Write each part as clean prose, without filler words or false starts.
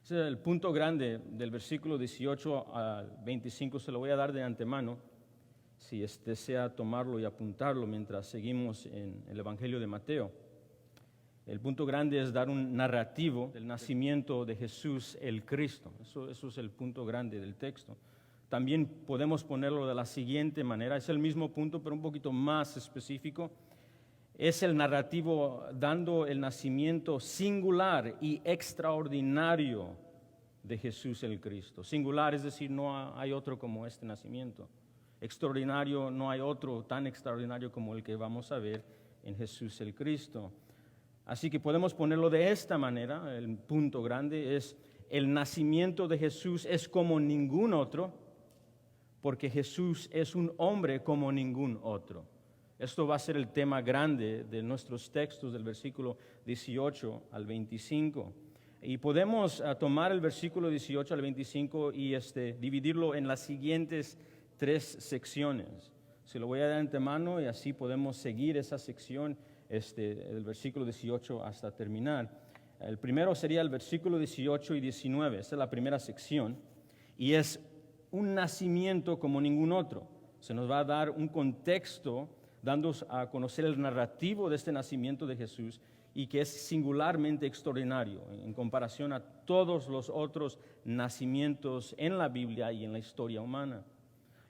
Ese es el punto grande del versículo 18 al 25, se lo voy a dar de antemano, si desea tomarlo y apuntarlo mientras seguimos en el Evangelio de Mateo. El punto grande es dar un narrativo del nacimiento de Jesús el Cristo. Eso es el punto grande del texto. También podemos ponerlo de la siguiente manera, es el mismo punto pero un poquito más específico. Es el narrativo dando el nacimiento singular y extraordinario de Jesús el Cristo. Singular, es decir, no hay otro como este nacimiento. Extraordinario, no hay otro tan extraordinario como el que vamos a ver en Jesús el Cristo. Así que podemos ponerlo de esta manera, el punto grande es el nacimiento de Jesús es como ningún otro, porque Jesús es un hombre como ningún otro. Esto va a ser el tema grande de nuestros textos del versículo 18 al 25. Y podemos tomar el versículo 18 al 25 y dividirlo en las siguientes 3 secciones. Se lo voy a dar de antemano y así podemos seguir esa sección del versículo 18 hasta terminar. El primero sería el versículo 18 y 19. Esta es la primera sección y es un nacimiento como ningún otro. Se nos va a dar un contexto dando a conocer el narrativo de este nacimiento de Jesús y que es singularmente extraordinario en comparación a todos los otros nacimientos en la Biblia y en la historia humana.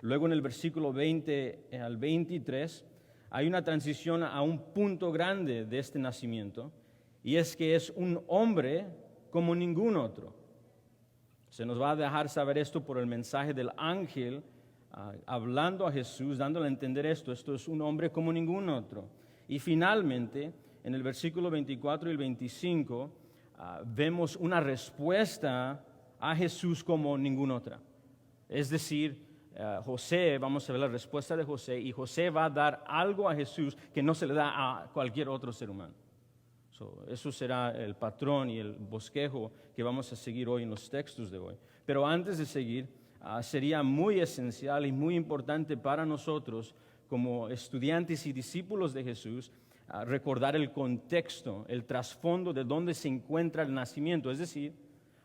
Luego en el versículo 20 al 23 hay una transición a un punto grande de este nacimiento y es que es un hombre como ningún otro. Se nos va a dejar saber esto por el mensaje del ángel hablando a Jesús, dándole a entender esto es un hombre como ningún otro. Y finalmente, en el versículo 24 y el 25, vemos una respuesta a Jesús como ninguna otra. Es decir, José, vamos a ver la respuesta de José, y José va a dar algo a Jesús que no se le da a cualquier otro ser humano. Eso será el patrón y el bosquejo que vamos a seguir hoy en los textos de hoy. Pero antes de seguir, sería muy esencial y muy importante para nosotros como estudiantes y discípulos de Jesús recordar el contexto, el trasfondo de dónde se encuentra el nacimiento. Es decir,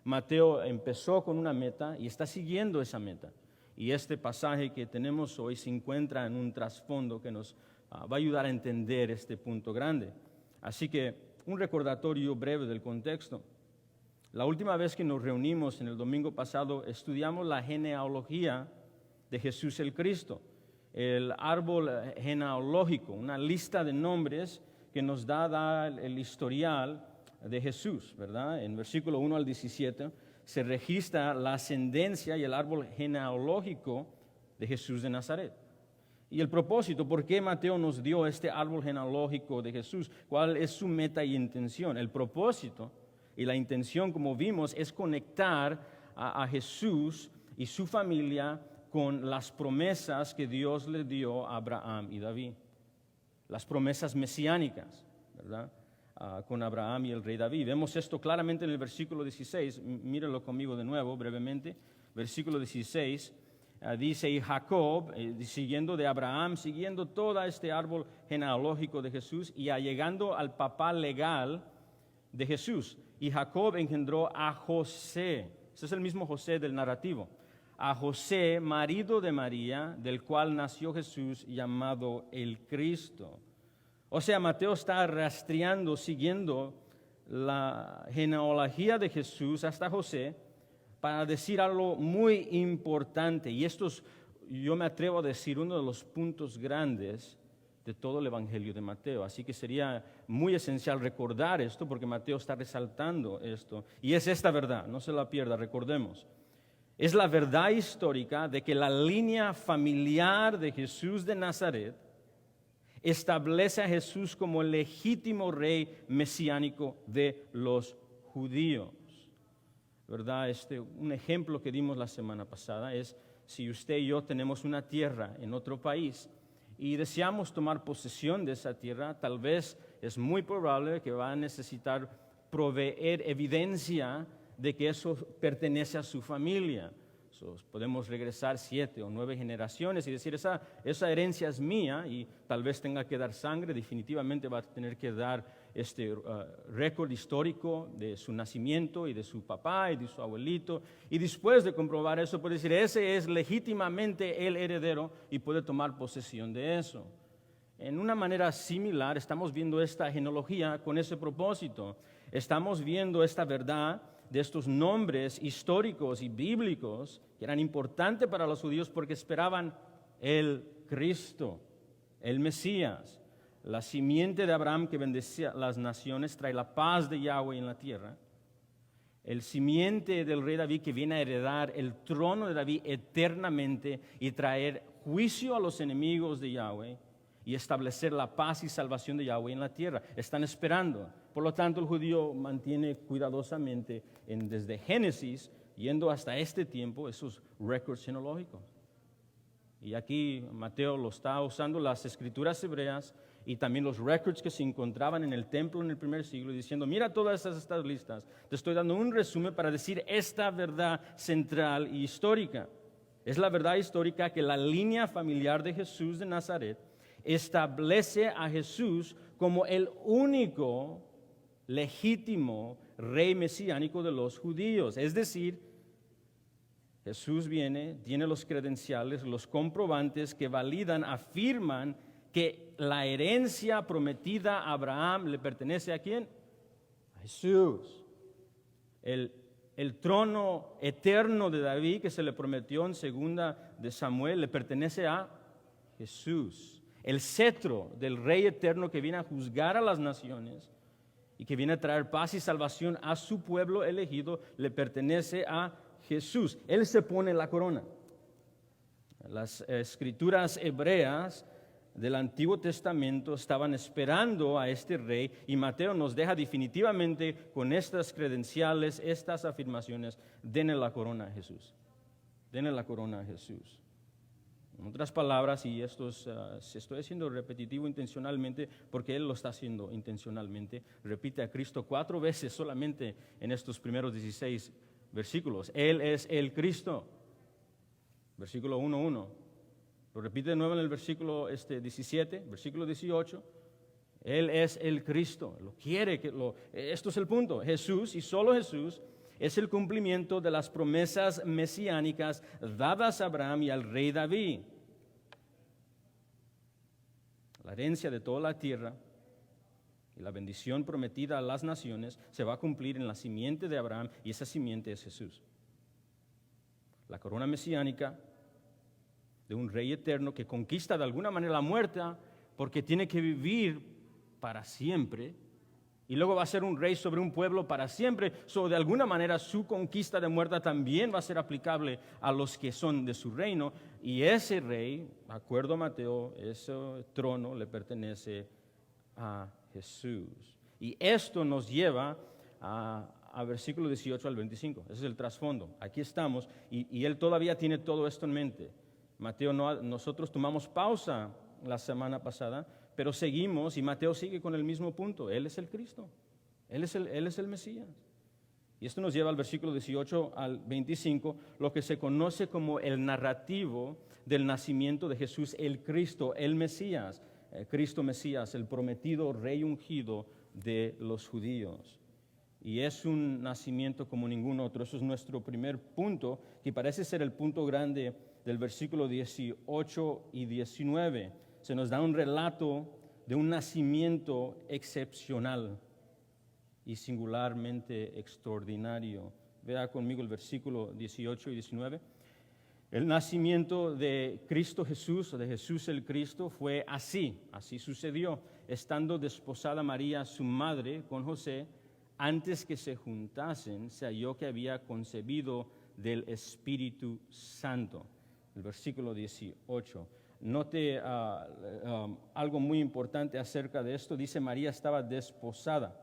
Mateo empezó con una meta y está siguiendo esa meta. Y este pasaje que tenemos hoy se encuentra en un trasfondo que nos va a ayudar a entender este punto grande. Así que un recordatorio breve del contexto. La última vez que nos reunimos en el domingo pasado estudiamos la genealogía de Jesús el Cristo, el árbol genealógico, una lista de nombres que nos da el historial de Jesús, ¿verdad? En versículo 1 al 17 se registra la ascendencia y el árbol genealógico de Jesús de Nazaret. Y el propósito, ¿por qué Mateo nos dio este árbol genealógico de Jesús? ¿Cuál es su meta y intención? El propósito y la intención, como vimos, es conectar a Jesús y su familia con las promesas que Dios le dio a Abraham y David. Las promesas mesiánicas, ¿verdad? Con Abraham y el rey David. Vemos esto claramente en el versículo 16. Mírenlo conmigo de nuevo, brevemente. Versículo 16 dice, y Jacob, siguiendo de Abraham, siguiendo todo este árbol genealógico de Jesús, y llegando al papá legal de Jesús. Y Jacob engendró a José. Ese es el mismo José del narrativo. A José, marido de María, del cual nació Jesús, llamado el Cristo. O sea, Mateo está rastreando, siguiendo la genealogía de Jesús hasta José para decir algo muy importante. Y esto es, yo me atrevo a decir, uno de los puntos grandes de todo el Evangelio de Mateo. Así que sería muy esencial recordar esto porque Mateo está resaltando esto. Y es esta verdad, no se la pierda, recordemos. Es la verdad histórica de que la línea familiar de Jesús de Nazaret establece a Jesús como el legítimo rey mesiánico de los judíos. ¿Verdad? Un ejemplo que dimos la semana pasada es si usted y yo tenemos una tierra en otro país y deseamos tomar posesión de esa tierra, tal vez es muy probable que va a necesitar proveer evidencia de que eso pertenece a su familia. Podemos regresar 7 o 9 generaciones y decir, esa herencia es mía y tal vez tenga que dar sangre, definitivamente va a tener que dar récord histórico de su nacimiento y de su papá y de su abuelito, y después de comprobar eso puede decir, ese es legítimamente el heredero y puede tomar posesión de eso. En una manera similar estamos viendo esta genealogía con ese propósito. Estamos viendo esta verdad de estos nombres históricos y bíblicos que eran importantes para los judíos porque esperaban el Cristo, el Mesías, la simiente de Abraham que bendecía las naciones, trae la paz de Yahweh en la tierra. El simiente del rey David que viene a heredar el trono de David eternamente y traer juicio a los enemigos de Yahweh y establecer la paz y salvación de Yahweh en la tierra. Están esperando. Por lo tanto, el judío mantiene cuidadosamente desde Génesis, yendo hasta este tiempo, esos récords genealógicos. Y aquí Mateo lo está usando las escrituras hebreas y también los récords que se encontraban en el templo en el primer siglo, diciendo, mira todas estas listas, te estoy dando un resumen para decir esta verdad central y histórica. Es la verdad histórica que la línea familiar de Jesús de Nazaret establece a Jesús como el único legítimo rey mesiánico de los judíos. Es decir, Jesús viene, tiene los credenciales, los comprobantes que validan, afirman que la herencia prometida a Abraham le pertenece ¿a quién? A Jesús. El trono eterno de David que se le prometió en 2 de Samuel le pertenece a Jesús. El cetro del Rey eterno que viene a juzgar a las naciones y que viene a traer paz y salvación a su pueblo elegido le pertenece a Jesús. Él se pone la corona. Las escrituras hebreas del Antiguo Testamento estaban esperando a este rey y Mateo nos deja definitivamente con estas credenciales, estas afirmaciones, denle la corona a Jesús. Denle la corona a Jesús. En otras palabras, y estoy haciendo repetitivo intencionalmente porque él lo está haciendo intencionalmente, repite a Cristo 4 veces solamente en estos primeros 16 versículos. Él es el Cristo. Versículo 1:1. Lo repite de nuevo en el versículo 17, versículo 18. Él es el Cristo. Lo quiere. Esto es el punto. Jesús y solo Jesús es el cumplimiento de las promesas mesiánicas dadas a Abraham y al rey David. La herencia de toda la tierra y la bendición prometida a las naciones se va a cumplir en la simiente de Abraham y esa simiente es Jesús. La corona mesiánica de un rey eterno que conquista de alguna manera la muerte porque tiene que vivir para siempre y luego va a ser un rey sobre un pueblo para siempre. De alguna manera su conquista de muerte también va a ser aplicable a los que son de su reino y ese rey, de acuerdo a Mateo, ese trono le pertenece a Jesús. Y esto nos lleva a versículo 18 al 25. Ese es el trasfondo. Aquí estamos y él todavía tiene todo esto en mente. Mateo nosotros tomamos pausa la semana pasada, pero seguimos y Mateo sigue con el mismo punto. Él es el Cristo. Él es el Mesías. Y esto nos lleva al versículo 18 al 25, lo que se conoce como el narrativo del nacimiento de Jesús, el Cristo, el Mesías. Cristo Mesías, el prometido rey ungido de los judíos. Y es un nacimiento como ningún otro. Eso es nuestro primer punto, que parece ser el punto grande del versículo 18 y 19. Se nos da un relato de un nacimiento excepcional y singularmente extraordinario. Vea conmigo el versículo 18 y 19. El nacimiento de Cristo Jesús, o de Jesús el Cristo, fue así sucedió. Estando desposada María, su madre, con José, antes que se juntasen, se halló que había concebido del Espíritu Santo. El versículo 18. Note algo muy importante acerca de esto. Dice María estaba desposada,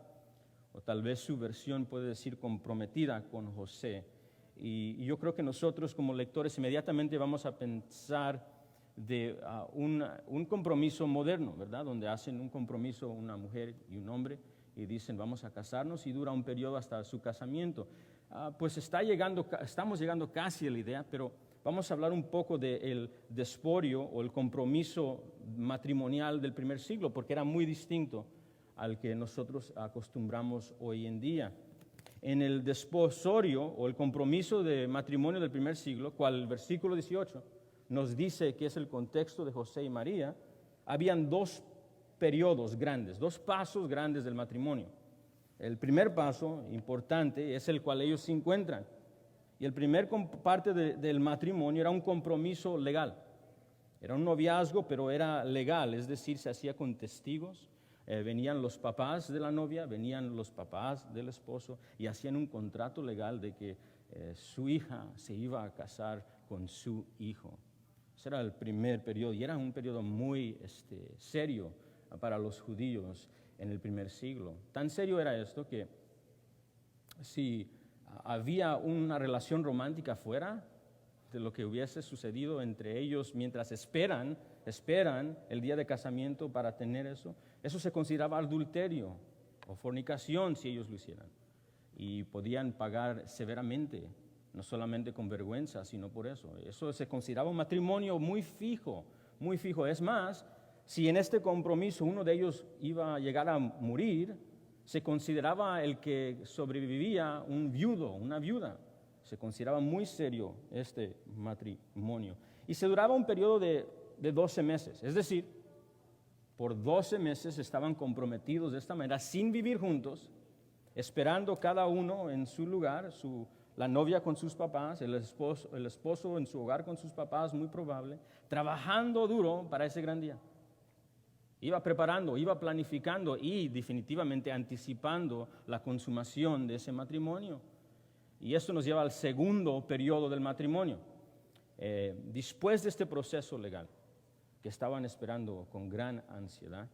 o tal vez su versión puede decir comprometida con José. Y yo creo que nosotros como lectores inmediatamente vamos a pensar de un compromiso moderno, ¿verdad? Donde hacen un compromiso una mujer y un hombre y dicen vamos a casarnos y dura un periodo hasta su casamiento. Pues estamos llegando casi a la idea, pero vamos a hablar un poco del desporio o el compromiso matrimonial del primer siglo, porque era muy distinto al que nosotros acostumbramos hoy en día. En el desposorio o el compromiso de matrimonio del primer siglo, cual el versículo 18 nos dice que es el contexto de José y María, habían dos periodos grandes, dos pasos grandes del matrimonio. El primer paso importante es el cual ellos se encuentran. Y el primer parte del matrimonio era un compromiso legal. Era un noviazgo, pero era legal, es decir, se hacía con testigos. Venían los papás de la novia, venían los papás del esposo y hacían un contrato legal de que su hija se iba a casar con su hijo. Ese era el primer periodo y era un periodo muy serio para los judíos en el primer siglo. Tan serio era esto que si había una relación romántica fuera de lo que hubiese sucedido entre ellos mientras esperan el día de casamiento para tener eso, eso se consideraba adulterio o fornicación si ellos lo hicieran. Y podían pagar severamente, no solamente con vergüenza, sino por eso. Eso se consideraba un matrimonio muy fijo, muy fijo. Es más, si en este compromiso uno de ellos iba a llegar a morir, se consideraba el que sobrevivía un viudo, una viuda. Se consideraba muy serio este matrimonio. Y se duraba un periodo de 12 meses. Es decir, por 12 meses estaban comprometidos de esta manera, sin vivir juntos, esperando cada uno en su lugar, la novia con sus papás, el esposo en su hogar con sus papás, muy probable, trabajando duro para ese gran día. Iba preparando, iba planificando y definitivamente anticipando la consumación de ese matrimonio. Y esto nos lleva al segundo periodo del matrimonio. Después de este proceso legal, que estaban esperando con gran ansiedad,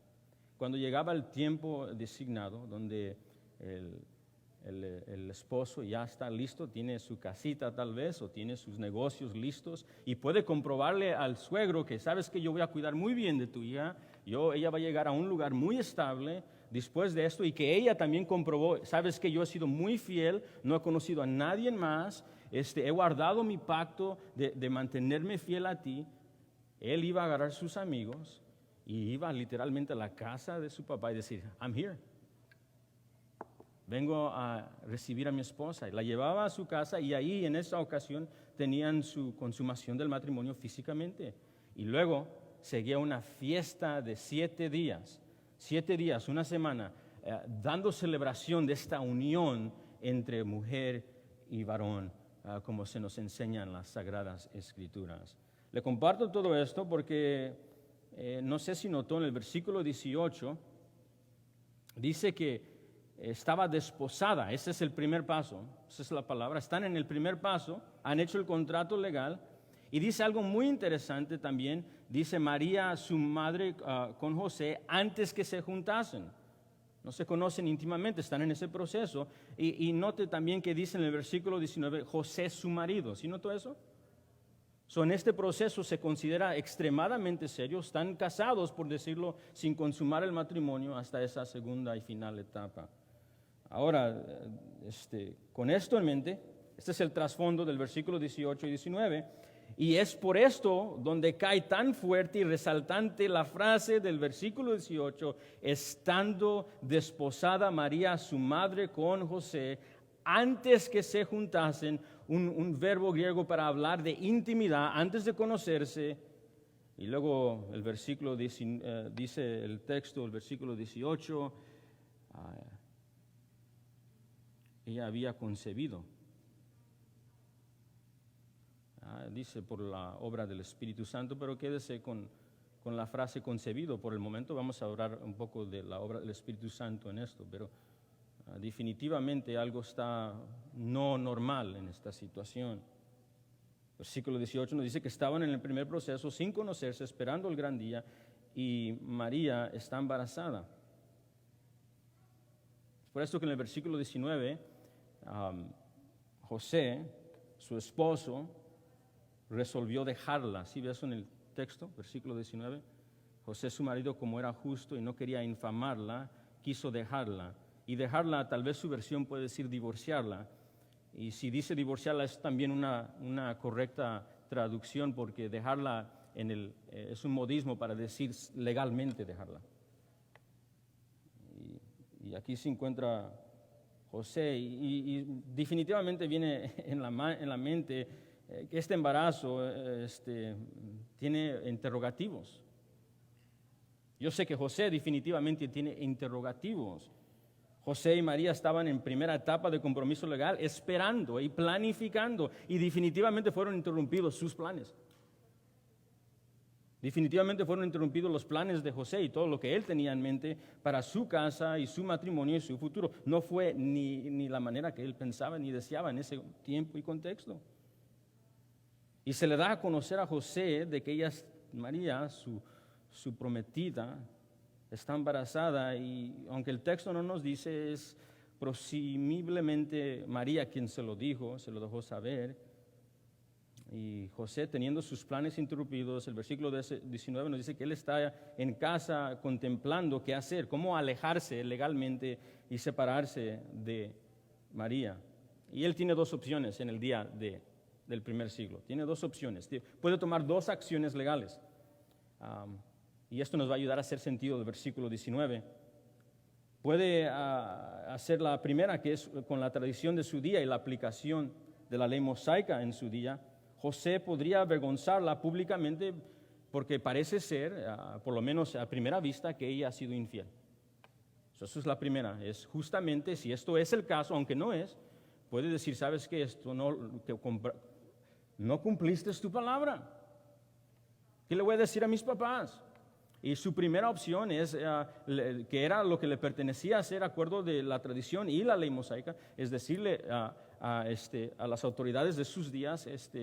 cuando llegaba el tiempo designado, donde el esposo ya está listo, tiene su casita tal vez, o tiene sus negocios listos, y puede comprobarle al suegro que sabes que yo voy a cuidar muy bien de tu hija, ella va a llegar a un lugar muy estable después de esto, y que ella también comprobó, sabes que yo he sido muy fiel, no he conocido a nadie más, he guardado mi pacto de mantenerme fiel a ti. Él iba a agarrar sus amigos y iba literalmente a la casa de su papá y decir, I'm here. Vengo a recibir a mi esposa. Y la llevaba a su casa y ahí en esa ocasión tenían su consumación del matrimonio físicamente. Y luego seguía una fiesta de 7 días, 7 días, una semana, dando celebración de esta unión entre mujer y varón, como se nos enseña en las Sagradas Escrituras. Le comparto todo esto porque no sé si notó en el versículo 18, dice que estaba desposada. Ese es el primer paso, esa es la palabra. Están en el primer paso, han hecho el contrato legal. Y dice algo muy interesante también, dice María, su madre, con José, antes que se juntasen. No se conocen íntimamente, están en ese proceso. Y note también que dice en el versículo 19, José su marido. ¿Sí notó eso? En este proceso se considera extremadamente serio. Están casados, por decirlo, sin consumar el matrimonio hasta esa segunda y final etapa. Ahora, con esto en mente, este es el trasfondo del versículo 18 y 19, y es por esto donde cae tan fuerte y resaltante la frase del versículo 18, estando desposada María, su madre, con José, antes que se juntasen, un verbo griego para hablar de intimidad, antes de conocerse. Y luego el versículo dice el texto, el versículo 18, ella había concebido. Dice por la obra del Espíritu Santo, pero quédese con la frase concebido por el momento. Vamos a hablar un poco de la obra del Espíritu Santo en esto, pero definitivamente algo está no normal en esta situación. Versículo 18 nos dice que estaban en el primer proceso sin conocerse, esperando el gran día, y María está embarazada. Es por esto que en el versículo 19, José, su esposo, resolvió dejarla. ¿Sí ves eso en el texto? Versículo 19. José, su marido, como era justo y no quería infamarla, quiso dejarla. Y dejarla, tal vez su versión puede decir divorciarla. Y si dice divorciarla es también una correcta traducción, porque dejarla es un modismo para decir legalmente dejarla. Y Y aquí se encuentra José y definitivamente viene en la mente que este embarazo tiene interrogativos. Yo sé que José definitivamente tiene interrogativos. José y María estaban en primera etapa de compromiso legal, esperando y planificando, y definitivamente fueron interrumpidos sus planes. Definitivamente fueron interrumpidos los planes de José y todo lo que él tenía en mente para su casa y su matrimonio y su futuro. No fue ni la manera que él pensaba ni deseaba en ese tiempo y contexto. Y se le da a conocer a José de que ella, María, su prometida, está embarazada, y aunque el texto no nos dice, es presumiblemente María quien se lo dijo, se lo dejó saber. Y José, teniendo sus planes interrumpidos, el versículo 19 nos dice que él está en casa contemplando qué hacer, cómo alejarse legalmente y separarse de María. Y él tiene dos opciones en el día del primer siglo. Tiene dos opciones. Puede tomar dos acciones legales. Y esto nos va a ayudar a hacer sentido del versículo 19. Puede hacer la primera, que es con la tradición de su día y la aplicación de la ley mosaica en su día. José podría avergonzarla públicamente porque parece ser, por lo menos a primera vista, que ella ha sido infiel. Eso es la primera. Es justamente, si esto es el caso, aunque no es, puede decir, ¿sabes qué? No cumpliste tu palabra. ¿Qué le voy a decir a mis papás? Y su primera opción es, que era lo que le pertenecía hacer de acuerdo de la tradición y la ley mosaica, es decirle a las autoridades de sus días, esto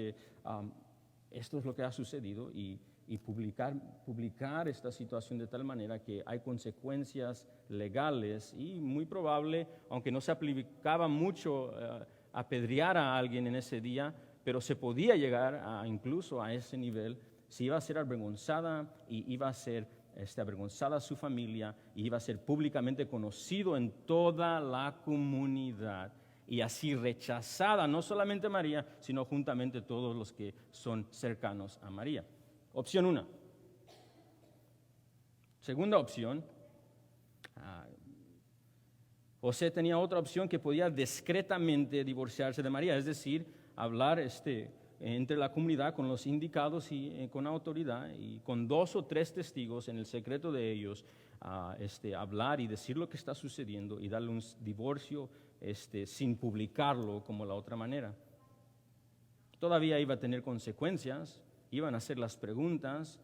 es lo que ha sucedido, y publicar esta situación de tal manera que hay consecuencias legales, y muy probable, aunque no se aplicaba mucho apedrear a alguien en ese día, pero se podía llegar incluso a ese nivel, si iba a ser avergonzada, y iba a ser avergonzada su familia, y iba a ser públicamente conocido en toda la comunidad, y así rechazada no solamente María, sino juntamente todos los que son cercanos a María. Opción 1. Segunda opción, José tenía otra opción, que podía discretamente divorciarse de María, es decir, hablar entre la comunidad con los indicados y con autoridad, y con 2 o 3 testigos en el secreto de ellos, hablar y decir lo que está sucediendo y darle un divorcio sin publicarlo como la otra manera. Todavía iba a tener consecuencias, iban a hacer las preguntas,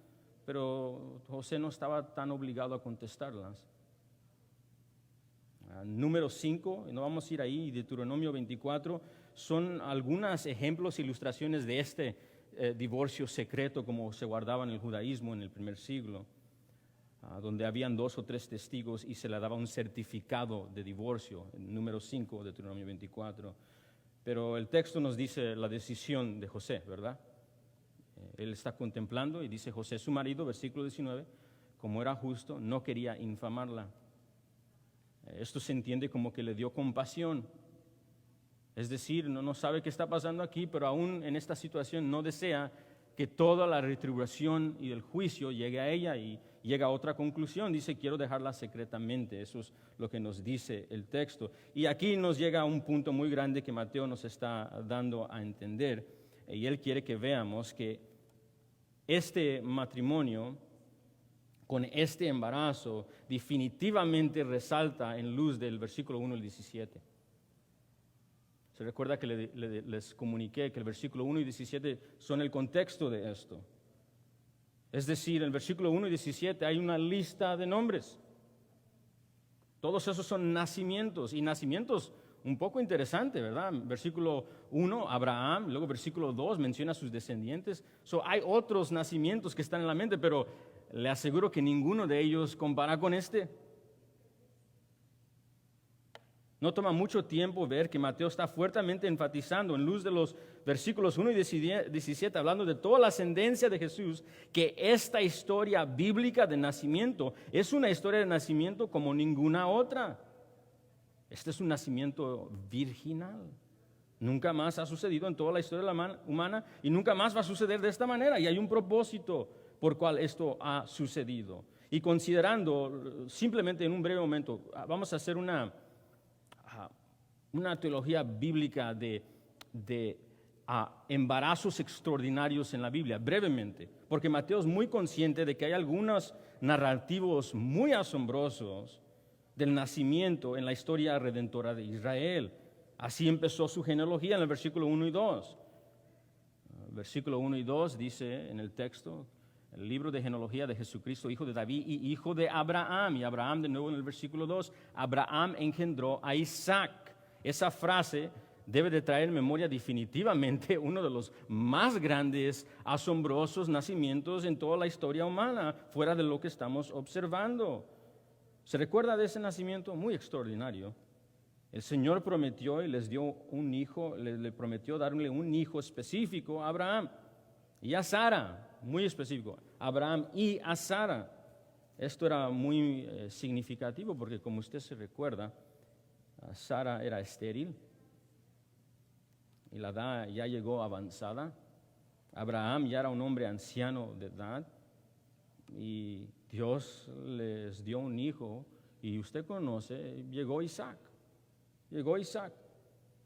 pero José no estaba tan obligado a contestarlas. Número 5, no vamos a ir ahí, Deuteronomio 24, son algunos ejemplos, ilustraciones de este divorcio secreto como se guardaba en el judaísmo en el primer siglo, donde habían 2 o 3 testigos y se le daba un certificado de divorcio, en número 5, Deuteronomio 24. Pero el texto nos dice la decisión de José, ¿verdad? Él está contemplando y dice: José, su marido, versículo 19, como era justo, no quería infamarla. Esto se entiende como que le dio compasión. Es decir, no sabe qué está pasando aquí, pero aún en esta situación no desea que toda la retribución y el juicio llegue a ella, y llega a otra conclusión. Dice: quiero dejarla secretamente. Eso es lo que nos dice el texto. Y aquí nos llega a un punto muy grande que Mateo nos está dando a entender. Y él quiere que veamos que este matrimonio con este embarazo definitivamente resalta en luz del versículo 1 al 17. Se recuerda que les comuniqué que el versículo 1 y 17 son el contexto de esto. Es decir, en el versículo 1 y 17 hay una lista de nombres. Todos esos son nacimientos, y nacimientos un poco interesante, ¿verdad? Versículo 1, Abraham, luego versículo 2 menciona a sus descendientes. Hay otros nacimientos que están en la mente, pero le aseguro que ninguno de ellos compara con este. No toma mucho tiempo ver que Mateo está fuertemente enfatizando, en luz de los versículos 1 y 17, hablando de toda la ascendencia de Jesús, que esta historia bíblica de nacimiento es una historia de nacimiento como ninguna otra. Este es un nacimiento virginal. Nunca más ha sucedido en toda la historia humana, y nunca más va a suceder de esta manera. Y hay un propósito por cual esto ha sucedido. Y considerando, simplemente en un breve momento, vamos a hacer una teología bíblica de embarazos extraordinarios en la Biblia, brevemente, porque Mateo es muy consciente de que hay algunos narrativos muy asombrosos del nacimiento en la historia redentora de Israel. Así empezó su genealogía en el versículo 1 y 2. Versículo 1 y 2 dice en el texto, el libro de genealogía de Jesucristo, hijo de David y hijo de Abraham. Y Abraham, de nuevo en el versículo 2, Abraham engendró a Isaac. Esa frase debe de traer en memoria definitivamente uno de los más grandes, asombrosos nacimientos en toda la historia humana, fuera de lo que estamos observando. ¿Se recuerda de ese nacimiento? Muy extraordinario. El Señor prometió y les dio un hijo, le prometió darle un hijo específico a Abraham y a Sara, muy específico, Abraham y a Sara. Esto era muy significativo porque, como usted se recuerda, Sara era estéril y la edad ya llegó avanzada. Abraham ya era un hombre anciano de edad y Dios les dio un hijo y usted conoce, llegó Isaac.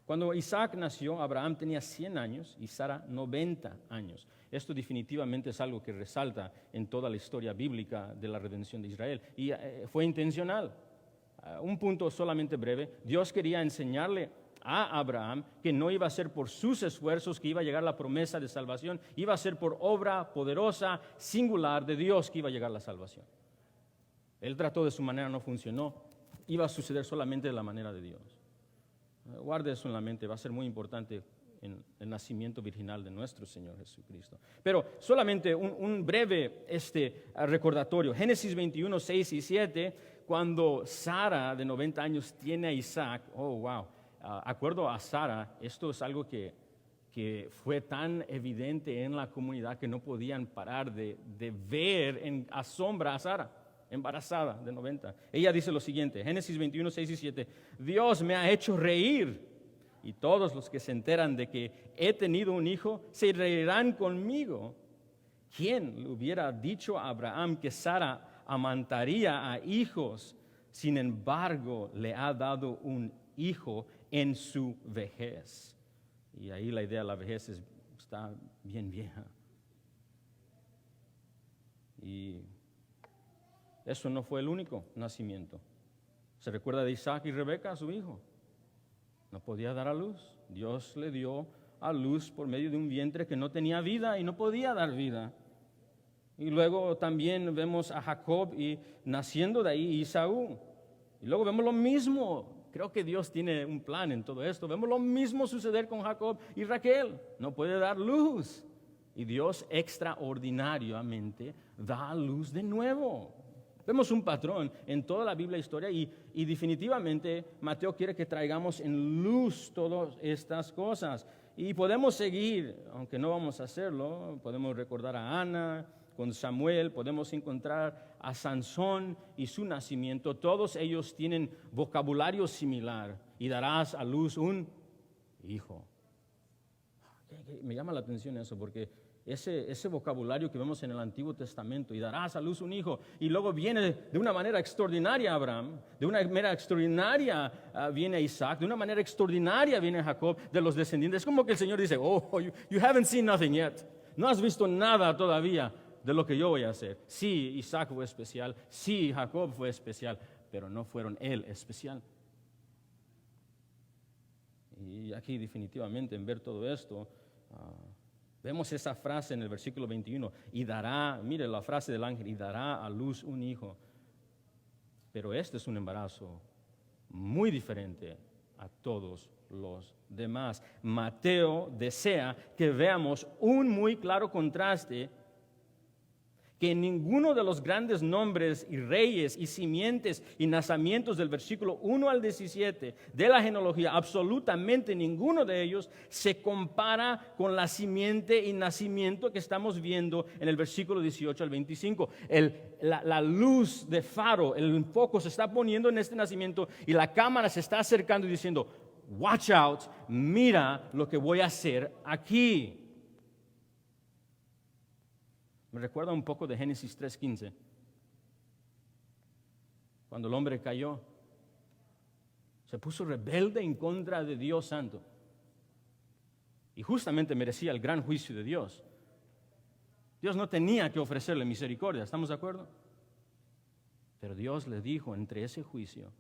Cuando Isaac nació, Abraham tenía 100 años y Sara 90 años. Esto definitivamente es algo que resalta en toda la historia bíblica de la redención de Israel y fue intencional. Un punto solamente breve. Dios quería enseñarle a Abraham que no iba a ser por sus esfuerzos que iba a llegar la promesa de salvación, iba a ser por obra poderosa, singular de Dios que iba a llegar la salvación. Él trató de su manera, no funcionó, iba a suceder solamente de la manera de Dios. Guarde eso en la mente, va a ser muy importante en el nacimiento virginal de nuestro Señor Jesucristo. Pero solamente un breve recordatorio. Génesis 21, 6 y 7, cuando Sara de 90 años tiene a Isaac, oh wow, acuerdo a Sara, esto es algo que fue tan evidente en la comunidad que no podían parar de ver en asombro a Sara, embarazada de 90. Ella dice lo siguiente, Génesis 21, 6 y 7, Dios me ha hecho reír y todos los que se enteran de que he tenido un hijo se reirán conmigo. ¿Quién le hubiera dicho a Abraham que Sara amamantaría a hijos? Sin embargo, le ha dado un hijo en su vejez. Y ahí la idea de la vejez está bien vieja. Y eso no fue el único nacimiento. ¿Se recuerda de Isaac y Rebeca, su hijo? No podía dar a luz. Dios le dio a luz por medio de un vientre que no tenía vida y no podía dar vida. Y luego también vemos a Jacob y naciendo de ahí Esaú. Y luego vemos lo mismo. Creo que Dios tiene un plan en todo esto. Vemos lo mismo suceder con Jacob y Raquel. No puede dar luz. Y Dios extraordinariamente da luz de nuevo. Vemos un patrón en toda la Biblia e historia y definitivamente Mateo quiere que traigamos en luz todas estas cosas. Y podemos seguir, aunque no vamos a hacerlo, podemos recordar a Ana con Samuel, podemos encontrar a Sansón y su nacimiento. Todos ellos tienen vocabulario similar. Y darás a luz un hijo. Me llama la atención eso porque ese vocabulario que vemos en el Antiguo Testamento, y darás a luz un hijo, y luego viene de una manera extraordinaria Abraham, de una manera extraordinaria viene Isaac, de una manera extraordinaria viene Jacob, de los descendientes. Es como que el Señor dice, oh, you haven't seen nothing yet. No has visto nada todavía de lo que yo voy a hacer. Sí, Isaac fue especial, sí, Jacob fue especial, pero no fueron él especial. Y aquí definitivamente en ver todo esto, vemos esa frase en el versículo 21, y dará, mire la frase del ángel, y dará a luz un hijo. Pero este es un embarazo muy diferente a todos los demás. Mateo desea que veamos un muy claro contraste que ninguno de los grandes nombres y reyes y simientes y nacimientos del versículo 1 al 17 de la genealogía, absolutamente ninguno de ellos se compara con la simiente y nacimiento que estamos viendo en el versículo 18 al 25. La luz de faro, el foco se está poniendo en este nacimiento y la cámara se está acercando y diciendo, watch out, mira lo que voy a hacer aquí. Me recuerda un poco de Génesis 3:15, cuando el hombre cayó. Se puso rebelde en contra de Dios Santo. Y justamente merecía el gran juicio de Dios. Dios no tenía que ofrecerle misericordia, ¿estamos de acuerdo? Pero Dios le dijo entre ese juicio,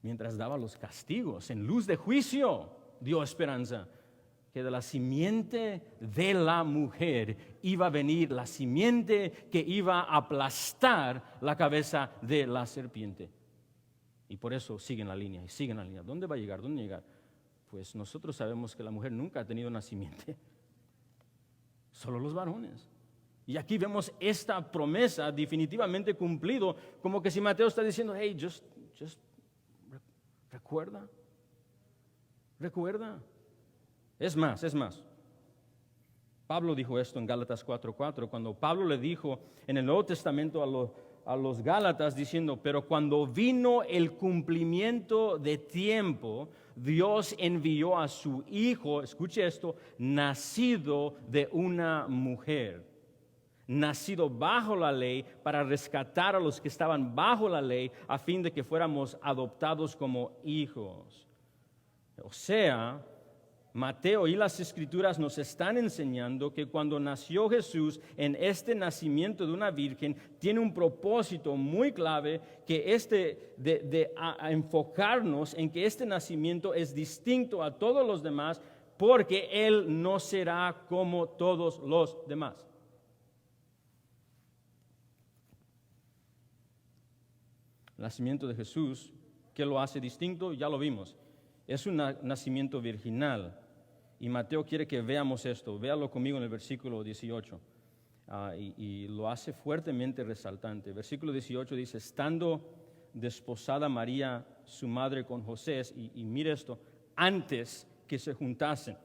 mientras daba los castigos, en luz de juicio, dio esperanza, que de la simiente de la mujer iba a venir la simiente que iba a aplastar la cabeza de la serpiente. Y por eso siguen la línea y siguen la línea. ¿Dónde va a llegar? ¿Dónde llegar? Pues nosotros sabemos que la mujer nunca ha tenido una simiente, solo los varones. Y aquí vemos esta promesa definitivamente cumplido, como que si Mateo está diciendo, hey, just recuerda. Es más. Pablo dijo esto en Gálatas 4:4, cuando Pablo le dijo en el Nuevo Testamento a los Gálatas diciendo, pero cuando vino el cumplimiento de tiempo, Dios envió a su Hijo, escuche esto, nacido de una mujer, nacido bajo la ley para rescatar a los que estaban bajo la ley a fin de que fuéramos adoptados como hijos. O sea, Mateo y las Escrituras nos están enseñando que cuando nació Jesús en este nacimiento de una virgen, tiene un propósito muy clave, que a enfocarnos en que este nacimiento es distinto a todos los demás, porque Él no será como todos los demás. El nacimiento de Jesús, ¿qué lo hace distinto? Ya lo vimos. Es un nacimiento virginal. Y Mateo quiere que veamos esto. Véalo conmigo en el versículo 18. Y lo hace fuertemente resaltante. Versículo 18 dice, estando desposada María, su madre, con José, y mire esto, antes que se juntasen.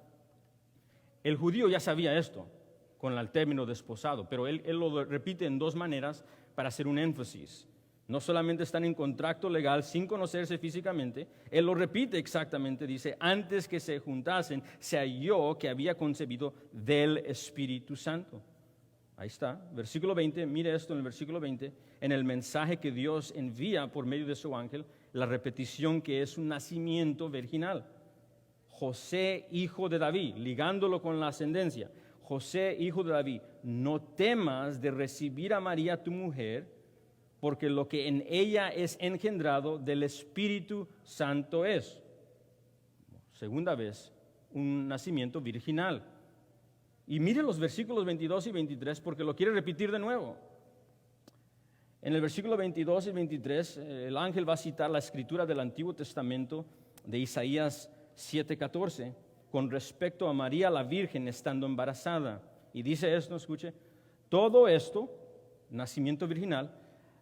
El judío ya sabía esto con el término desposado, pero él lo repite en dos maneras para hacer un énfasis. No solamente están en contrato legal sin conocerse físicamente, él lo repite exactamente, dice, antes que se juntasen, se halló que había concebido del Espíritu Santo. Ahí está, versículo 20, mire esto en el versículo 20, en el mensaje que Dios envía por medio de su ángel, la repetición que es un nacimiento virginal. José, hijo de David, ligándolo con la ascendencia. José, hijo de David, no temas de recibir a María tu mujer, porque lo que en ella es engendrado del Espíritu Santo es. Segunda vez, un nacimiento virginal. Y mire los versículos 22 y 23 porque lo quiere repetir de nuevo. En el versículo 22 y 23, el ángel va a citar la escritura del Antiguo Testamento de Isaías 7:14 con respecto a María la Virgen estando embarazada. Y dice esto, escuche, todo esto, nacimiento virginal,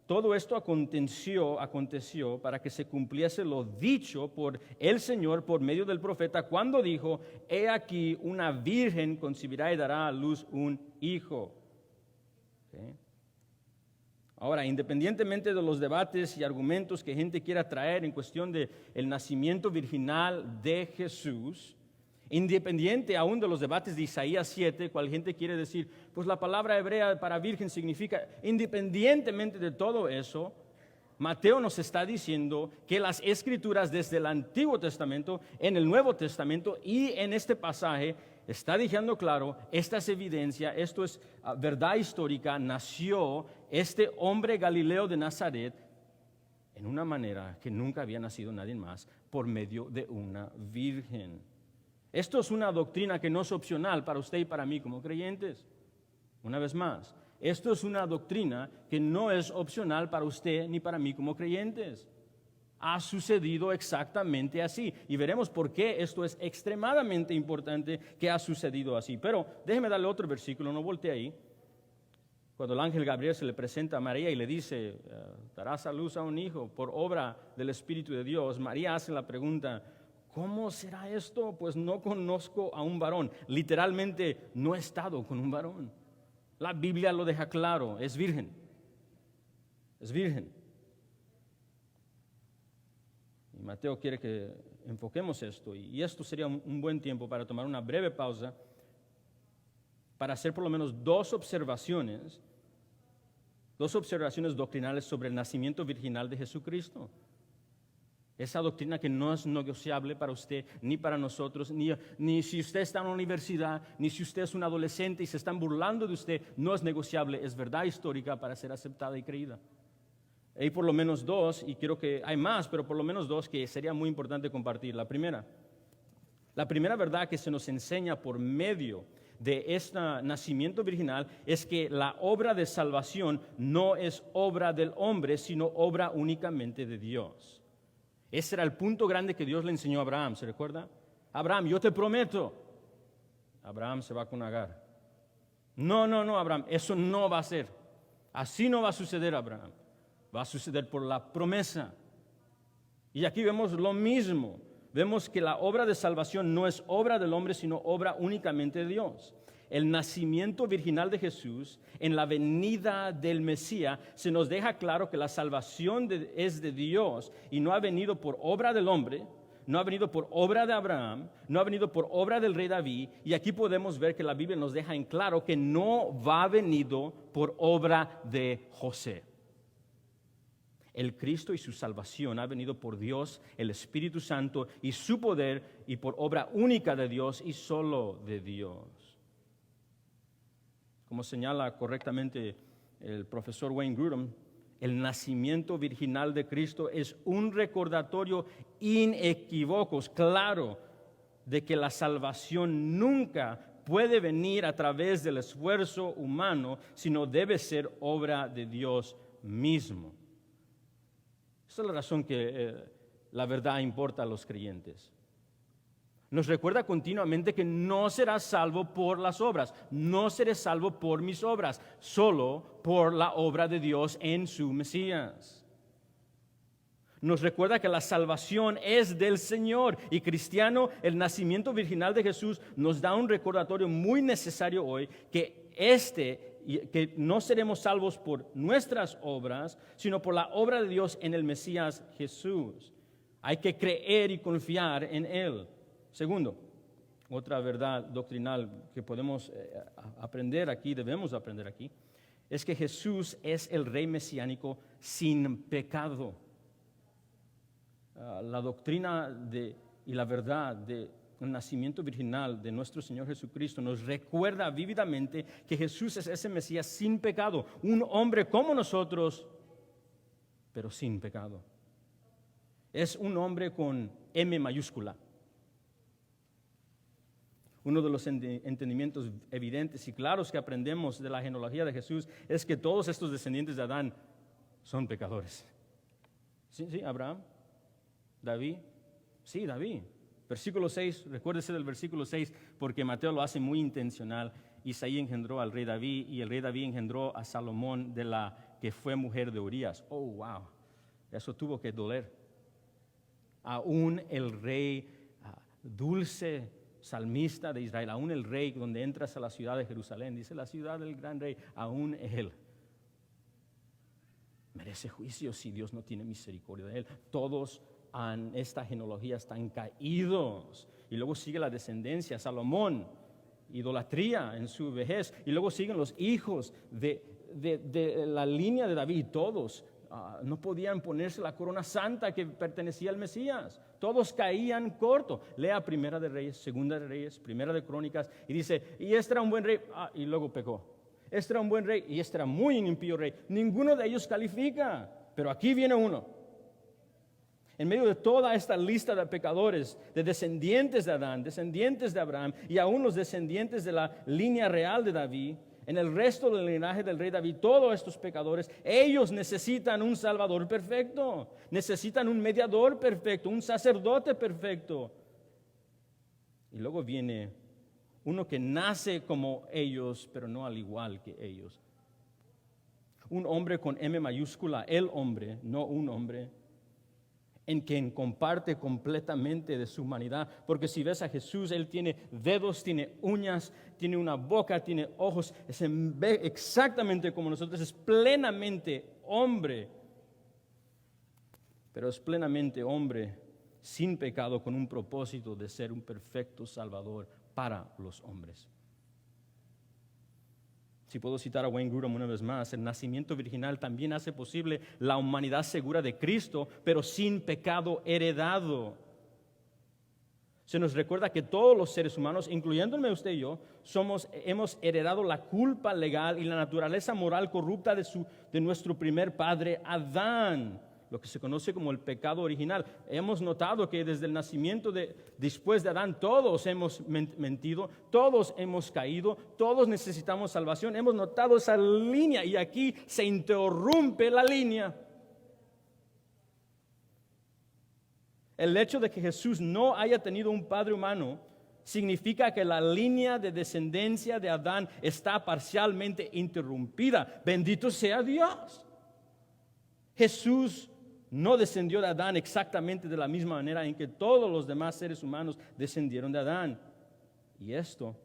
todo esto aconteció para que se cumpliese lo dicho por el Señor por medio del profeta cuando dijo, he aquí una virgen concebirá y dará a luz un hijo. ¿Okay? Ahora, independientemente de los debates y argumentos que gente quiera traer en cuestión del nacimiento virginal de Jesús, independiente aún de los debates de Isaías 7, cual gente quiere decir, pues la palabra hebrea para virgen significa, independientemente de todo eso, Mateo nos está diciendo que las Escrituras desde el Antiguo Testamento, en el Nuevo Testamento y en este pasaje, está dejando claro, esta es evidencia, esto es verdad histórica, nació este hombre Galileo de Nazaret en una manera que nunca había nacido nadie más, por medio de una virgen. Esto es una doctrina que no es opcional para usted y para mí como creyentes. Una vez más, esto es una doctrina que no es opcional para usted ni para mí como creyentes. Ha sucedido exactamente así. Y veremos por qué esto es extremadamente importante que ha sucedido así. Pero déjeme darle otro versículo, no voltee ahí. Cuando el ángel Gabriel se le presenta a María y le dice, darás a luz a un hijo por obra del Espíritu de Dios, María hace la pregunta, ¿cómo será esto? Pues no conozco a un varón. Literalmente no he estado con un varón. La Biblia lo deja claro, es virgen. Es virgen. Y Mateo quiere que enfoquemos esto. Y esto sería un buen tiempo para tomar una breve pausa para hacer por lo menos dos observaciones Dos observaciones doctrinales sobre el nacimiento virginal de Jesucristo. Esa doctrina que no es negociable para usted, ni para nosotros, ni si usted está en la universidad, ni si usted es un adolescente y se están burlando de usted, no es negociable, es verdad histórica para ser aceptada y creída. Hay por lo menos dos, y quiero que hay más, pero por lo menos dos que sería muy importante compartir. La primera verdad que se nos enseña por medio de este nacimiento virginal es que la obra de salvación no es obra del hombre, sino obra únicamente de Dios. Ese era el punto grande que Dios le enseñó a Abraham, ¿se recuerda? Abraham, yo te prometo. Abraham se va con Agar. No, Abraham, eso no va a ser. Así no va a suceder, Abraham. Va a suceder por la promesa. Y aquí vemos lo mismo. Vemos que la obra de salvación no es obra del hombre, sino obra únicamente de Dios. El nacimiento virginal de Jesús, en la venida del Mesías, se nos deja claro que la salvación es de Dios y no ha venido por obra del hombre, no ha venido por obra de Abraham, no ha venido por obra del rey David. Y aquí podemos ver que la Biblia nos deja en claro que no va venido por obra de José. El Cristo y su salvación ha venido por Dios, el Espíritu Santo y su poder, y por obra única de Dios y solo de Dios. Como señala correctamente el profesor Wayne Grudem, el nacimiento virginal de Cristo es un recordatorio inequívoco, claro, de que la salvación nunca puede venir a través del esfuerzo humano, sino debe ser obra de Dios mismo. Esa es la razón que la verdad importa a los creyentes. Nos recuerda continuamente que no serás salvo por las obras, no seré salvo por mis obras, solo por la obra de Dios en su Mesías. Nos recuerda que la salvación es del Señor, y cristiano, el nacimiento virginal de Jesús nos da un recordatorio muy necesario hoy, que no seremos salvos por nuestras obras, sino por la obra de Dios en el Mesías Jesús. Hay que creer y confiar en Él. Segundo, otra verdad doctrinal que podemos aprender aquí, debemos aprender aquí, es que Jesús es el Rey mesiánico sin pecado. La doctrina y la verdad del nacimiento virginal de nuestro Señor Jesucristo nos recuerda vívidamente que Jesús es ese Mesías sin pecado, un hombre como nosotros, pero sin pecado. Es un hombre con M mayúscula. Uno de los entendimientos evidentes y claros que aprendemos de la genealogía de Jesús es que todos estos descendientes de Adán son pecadores. Sí, Abraham, David, sí, David. Versículo 6, recuérdese del versículo 6, porque Mateo lo hace muy intencional. Isaí engendró al rey David, y el rey David engendró a Salomón, de la que fue mujer de Urías. Oh, wow, eso tuvo que doler. Aún el rey dulce, salmista de Israel, aún el rey, donde entras a la ciudad de Jerusalén, dice la ciudad del gran rey, aún él merece juicio si Dios no tiene misericordia de él. Todos en esta genealogía están caídos. Y luego sigue la descendencia, Salomón, idolatría en su vejez. Y luego siguen los hijos de la línea de David. Todos no podían ponerse la corona santa que pertenecía al Mesías. Todos caían corto. Lea Primera de Reyes, Segunda de Reyes, Primera de Crónicas, y dice, y este era un buen rey, y luego pecó. Este era un buen rey, y este era muy impío rey. Ninguno de ellos califica, pero aquí viene uno. En medio de toda esta lista de pecadores, de descendientes de Adán, descendientes de Abraham, y aún los descendientes de la línea real de David, en el resto del linaje del rey David, todos estos pecadores, ellos necesitan un Salvador perfecto, necesitan un mediador perfecto, un sacerdote perfecto. Y luego viene uno que nace como ellos, pero no al igual que ellos. Un hombre con M mayúscula, el hombre, no un hombre, en quien comparte completamente de su humanidad. Porque si ves a Jesús, Él tiene dedos, tiene uñas, tiene una boca, tiene ojos, ve exactamente como nosotros, es plenamente hombre. Pero es plenamente hombre sin pecado, con un propósito de ser un perfecto Salvador para los hombres. Si puedo citar a Wayne Grudem una vez más, el nacimiento virginal también hace posible la humanidad segura de Cristo, pero sin pecado heredado. Se nos recuerda que todos los seres humanos, incluyéndome usted y yo, hemos heredado la culpa legal y la naturaleza moral corrupta de nuestro primer padre, Adán, lo que se conoce como el pecado original. Hemos notado que desde el nacimiento después de Adán, todos hemos mentido, todos hemos caído, todos necesitamos salvación. Hemos notado esa línea y aquí se interrumpe la línea. El hecho de que Jesús no haya tenido un padre humano significa que la línea de descendencia de Adán está parcialmente interrumpida. Bendito sea Dios. Jesús no descendió de Adán exactamente de la misma manera en que todos los demás seres humanos descendieron de Adán. Y esto,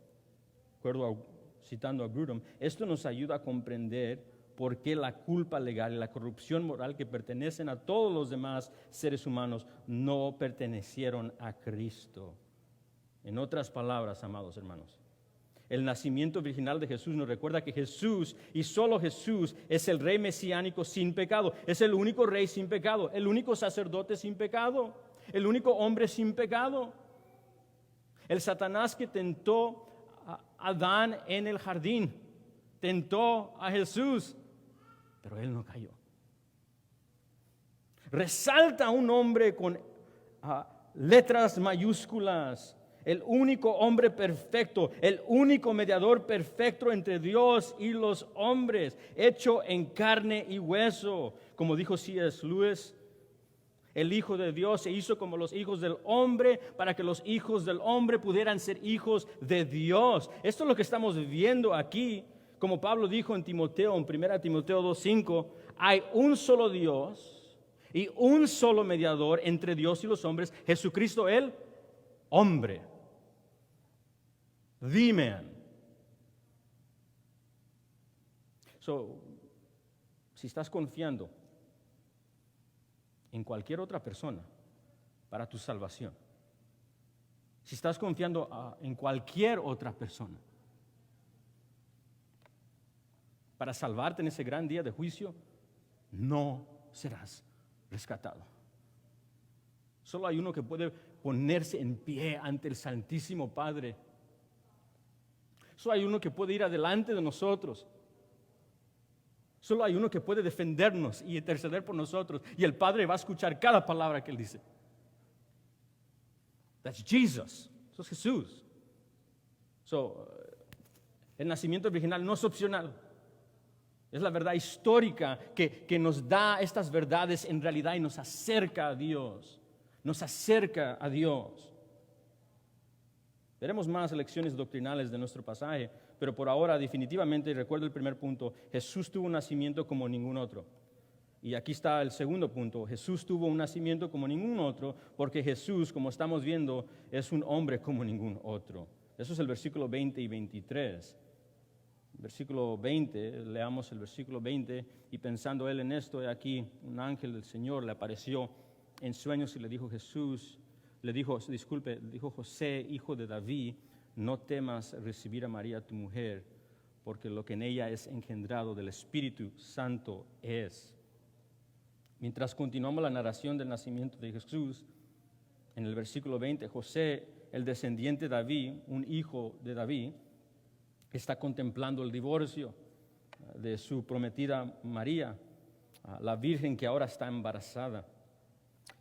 citando a Grudem, esto nos ayuda a comprender por qué la culpa legal y la corrupción moral que pertenecen a todos los demás seres humanos no pertenecieron a Cristo. En otras palabras, amados hermanos, el nacimiento virginal de Jesús nos recuerda que Jesús y solo Jesús es el rey mesiánico sin pecado. Es el único rey sin pecado, el único sacerdote sin pecado, el único hombre sin pecado. El Satanás que tentó a Adán en el jardín, tentó a Jesús, pero él no cayó. Resalta un hombre con letras mayúsculas, el único hombre perfecto, el único mediador perfecto entre Dios y los hombres, hecho en carne y hueso. Como dijo C.S. Lewis, el Hijo de Dios se hizo como los hijos del hombre para que los hijos del hombre pudieran ser hijos de Dios. Esto es lo que estamos viendo aquí. Como Pablo dijo en Timoteo, en 1 Timoteo 2:5, hay un solo Dios y un solo mediador entre Dios y los hombres, Jesucristo el hombre. The man. Si estás confiando en cualquier otra persona para tu salvación, si estás confiando en cualquier otra persona para salvarte en ese gran día de juicio, no serás rescatado. Solo hay uno que puede ponerse en pie ante el Santísimo Padre. Solo hay uno que puede ir adelante de nosotros. Solo hay uno que puede defendernos y interceder por nosotros. Y el Padre va a escuchar cada palabra que Él dice. That's Jesus. Eso es Jesús. El nacimiento virginal no es opcional. Es la verdad histórica que nos da estas verdades en realidad y nos acerca a Dios. Nos acerca a Dios. Veremos más lecciones doctrinales de nuestro pasaje, pero por ahora definitivamente, recuerdo el primer punto, Jesús tuvo un nacimiento como ningún otro. Y aquí está el segundo punto, Jesús tuvo un nacimiento como ningún otro, porque Jesús, como estamos viendo, es un hombre como ningún otro. Eso es el versículo 20 y 23. Versículo 20, leamos el versículo 20, y pensando él en esto, aquí un ángel del Señor le apareció en sueños y le dijo dijo José, hijo de David, no temas recibir a María tu mujer, porque lo que en ella es engendrado del Espíritu Santo es. Mientras continuamos la narración del nacimiento de Jesús, en el versículo 20, José, el descendiente de David, un hijo de David, está contemplando el divorcio de su prometida María, la virgen que ahora está embarazada.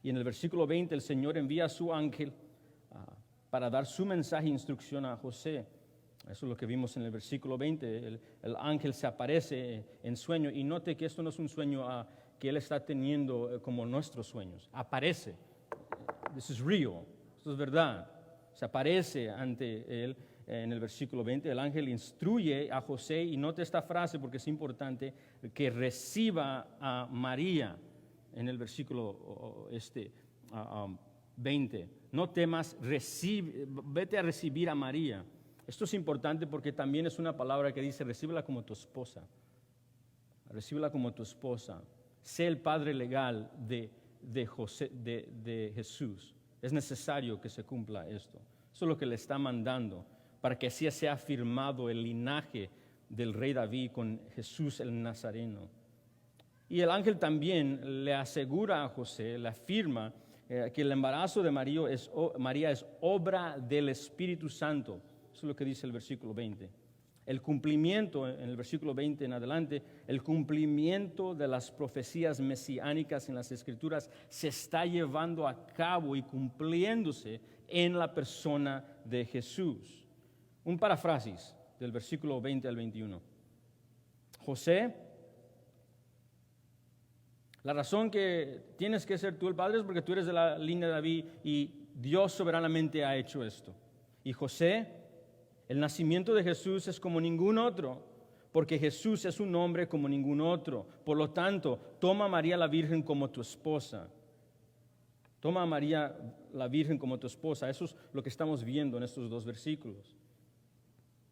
Y en el versículo 20 el Señor envía a su ángel para dar su mensaje e instrucción a José. Eso es lo que vimos en el versículo 20. El ángel se aparece en sueño, y note que esto no es un sueño que él está teniendo como nuestros sueños. Aparece. This is real. Esto es verdad. Se aparece ante él. En el versículo 20, el ángel instruye a José, y note esta frase porque es importante, que reciba a María. En el versículo 20, no temas, vete a recibir a María. Esto es importante porque también es una palabra que dice, recíbela como tu esposa. Recíbela como tu esposa. Sé el padre legal de Jesús. Es necesario que se cumpla esto. Eso es lo que le está mandando, para que así sea firmado el linaje del rey David con Jesús el Nazareno. Y el ángel también le asegura a José, le afirma que el embarazo de María es obra del Espíritu Santo. Eso es lo que dice el versículo 20. El cumplimiento, en el versículo 20 en adelante, el cumplimiento de las profecías mesiánicas en las Escrituras se está llevando a cabo y cumpliéndose en la persona de Jesús. Un paráfrasis del versículo 20 al 21. José, la razón que tienes que ser tú el padre es porque tú eres de la línea de David y Dios soberanamente ha hecho esto. Y José, el nacimiento de Jesús es como ningún otro, porque Jesús es un hombre como ningún otro. Por lo tanto, toma a María la Virgen como tu esposa. Toma a María la Virgen como tu esposa. Eso es lo que estamos viendo en estos dos versículos.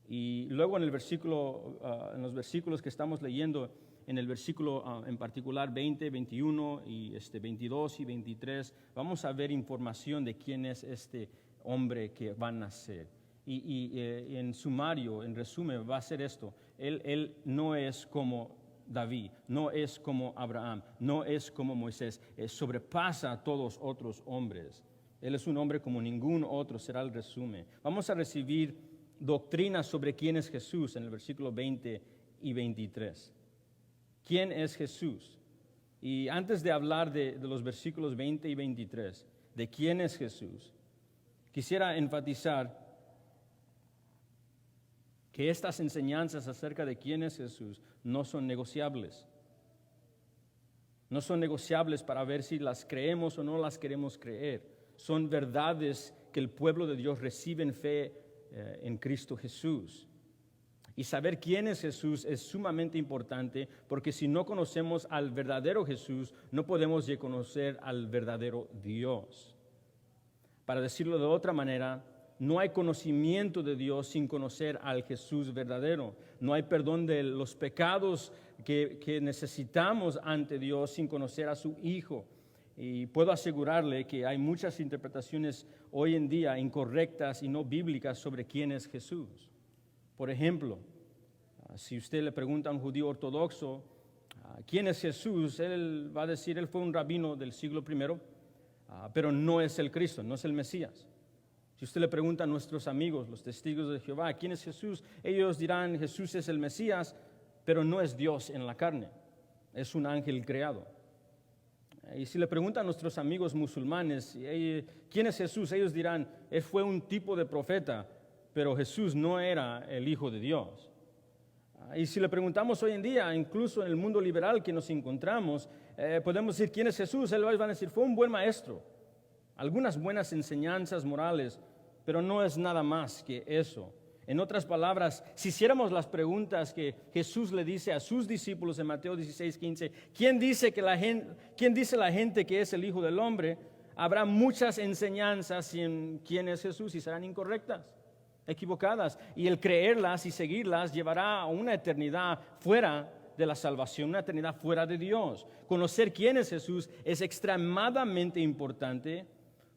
Y luego en los versículos que estamos leyendo, en el versículo en particular 20, 21 y 22 y 23, vamos a ver información de quién es este hombre que va a nacer. Y en sumario, en resumen, va a ser esto. Él no es como David, no es como Abraham, no es como Moisés. Sobrepasa a todos otros hombres. Él es un hombre como ningún otro, será el resumen. Vamos a recibir doctrina sobre quién es Jesús en el versículo 20 y 23. ¿Quién es Jesús? Y antes de hablar de los versículos 20 y 23, de quién es Jesús, quisiera enfatizar que estas enseñanzas acerca de quién es Jesús no son negociables. No son negociables para ver si las creemos o no las queremos creer. Son verdades que el pueblo de Dios recibe en fe en Cristo Jesús. Y saber quién es Jesús es sumamente importante porque si no conocemos al verdadero Jesús, no podemos conocer al verdadero Dios. Para decirlo de otra manera, no hay conocimiento de Dios sin conocer al Jesús verdadero. No hay perdón de los pecados que necesitamos ante Dios sin conocer a su Hijo. Y puedo asegurarle que hay muchas interpretaciones hoy en día incorrectas y no bíblicas sobre quién es Jesús. Por ejemplo, si usted le pregunta a un judío ortodoxo quién es Jesús, él va a decir, él fue un rabino del siglo I, pero no es el Cristo, no es el Mesías. Si usted le pregunta a nuestros amigos, los testigos de Jehová, ¿quién es Jesús? Ellos dirán, Jesús es el Mesías, pero no es Dios en la carne, es un ángel creado. Y si le preguntan a nuestros amigos musulmanes, ¿quién es Jesús? Ellos dirán, él fue un tipo de profeta, pero Jesús no era el Hijo de Dios. Y si le preguntamos hoy en día, incluso en el mundo liberal que nos encontramos, podemos decir, ¿quién es Jesús? Ellos van a decir, fue un buen maestro. Algunas buenas enseñanzas morales, pero no es nada más que eso. En otras palabras, si hiciéramos las preguntas que Jesús le dice a sus discípulos en Mateo 16:15, ¿quién dice la gente que es el Hijo del Hombre? Habrá muchas enseñanzas en quién es Jesús y serán incorrectas, equivocadas. Y el creerlas y seguirlas llevará a una eternidad fuera de la salvación, una eternidad fuera de Dios. Conocer quién es Jesús es extremadamente importante.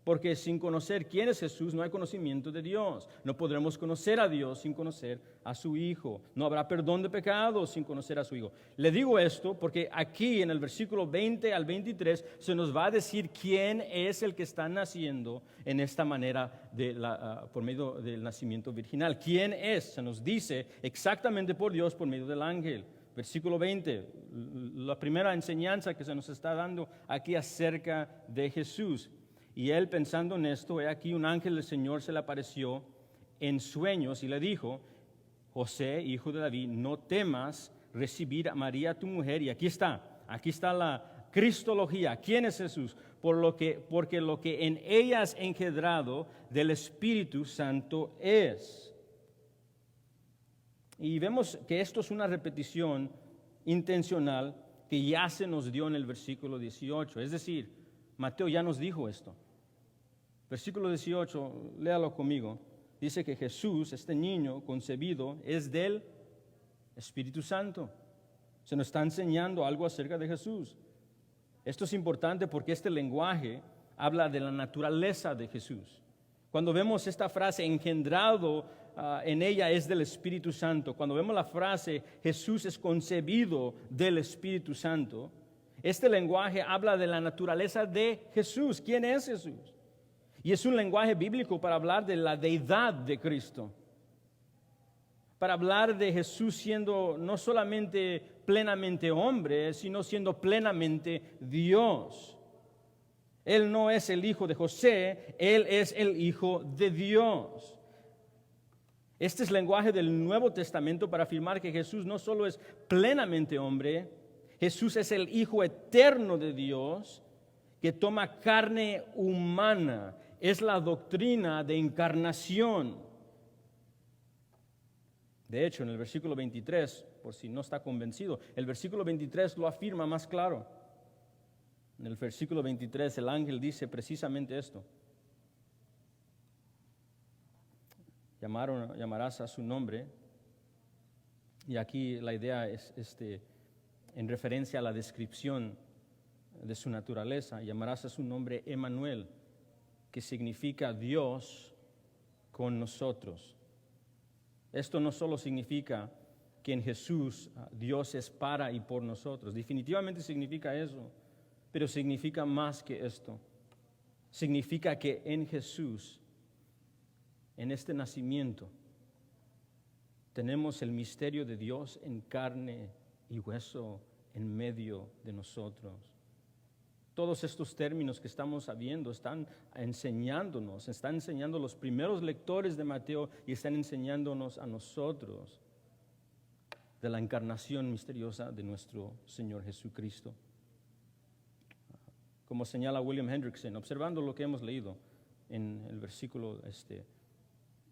Porque sin conocer quién es Jesús no hay conocimiento de Dios. No podremos conocer a Dios sin conocer a su Hijo. No habrá perdón de pecados sin conocer a su Hijo. Le digo esto porque aquí en el versículo 20 al 23 se nos va a decir quién es el que está naciendo en esta manera por medio del nacimiento virginal. ¿Quién es? Se nos dice exactamente por Dios por medio del ángel. Versículo 20, la primera enseñanza que se nos está dando aquí acerca de Jesús. Y él pensando en esto, he aquí un ángel del Señor se le apareció en sueños y le dijo, José, hijo de David, no temas recibir a María tu mujer. Y aquí está la cristología. ¿Quién es Jesús? Porque lo que en ella es engendrado del Espíritu Santo es. Y vemos que esto es una repetición intencional que ya se nos dio en el versículo 18. Es decir, Mateo ya nos dijo esto. Versículo 18, léalo conmigo. Dice que Jesús, este niño concebido, es del Espíritu Santo. Se nos está enseñando algo acerca de Jesús. Esto es importante porque este lenguaje habla de la naturaleza de Jesús. Cuando vemos esta frase, engendrado en ella es del Espíritu Santo. Cuando vemos la frase Jesús es concebido del Espíritu Santo, este lenguaje habla de la naturaleza de Jesús. ¿Quién es Jesús? Y es un lenguaje bíblico para hablar de la deidad de Cristo, para hablar de Jesús siendo no solamente plenamente hombre, sino siendo plenamente Dios. Él no es el hijo de José, Él es el hijo de Dios. Este es el lenguaje del Nuevo Testamento para afirmar que Jesús no solo es plenamente hombre, Jesús es el Hijo eterno de Dios que toma carne humana. Es la doctrina de encarnación. De hecho, en el versículo 23, por si no está convencido, el versículo 23 lo afirma más claro. En el versículo 23 el ángel dice precisamente esto. Llamarás a su nombre. Y aquí la idea es en referencia a la descripción de su naturaleza. Llamarás a su nombre Emmanuel, que significa Dios con nosotros. Esto no solo significa que en Jesús Dios es para y por nosotros. Definitivamente significa eso, pero significa más que esto. Significa que en Jesús, en este nacimiento, tenemos el misterio de Dios en carne y hueso en medio de nosotros. Todos estos términos que estamos viendo están enseñando los primeros lectores de Mateo y están enseñándonos a nosotros de la encarnación misteriosa de nuestro Señor Jesucristo. Como señala William Hendrickson, observando lo que hemos leído en el versículo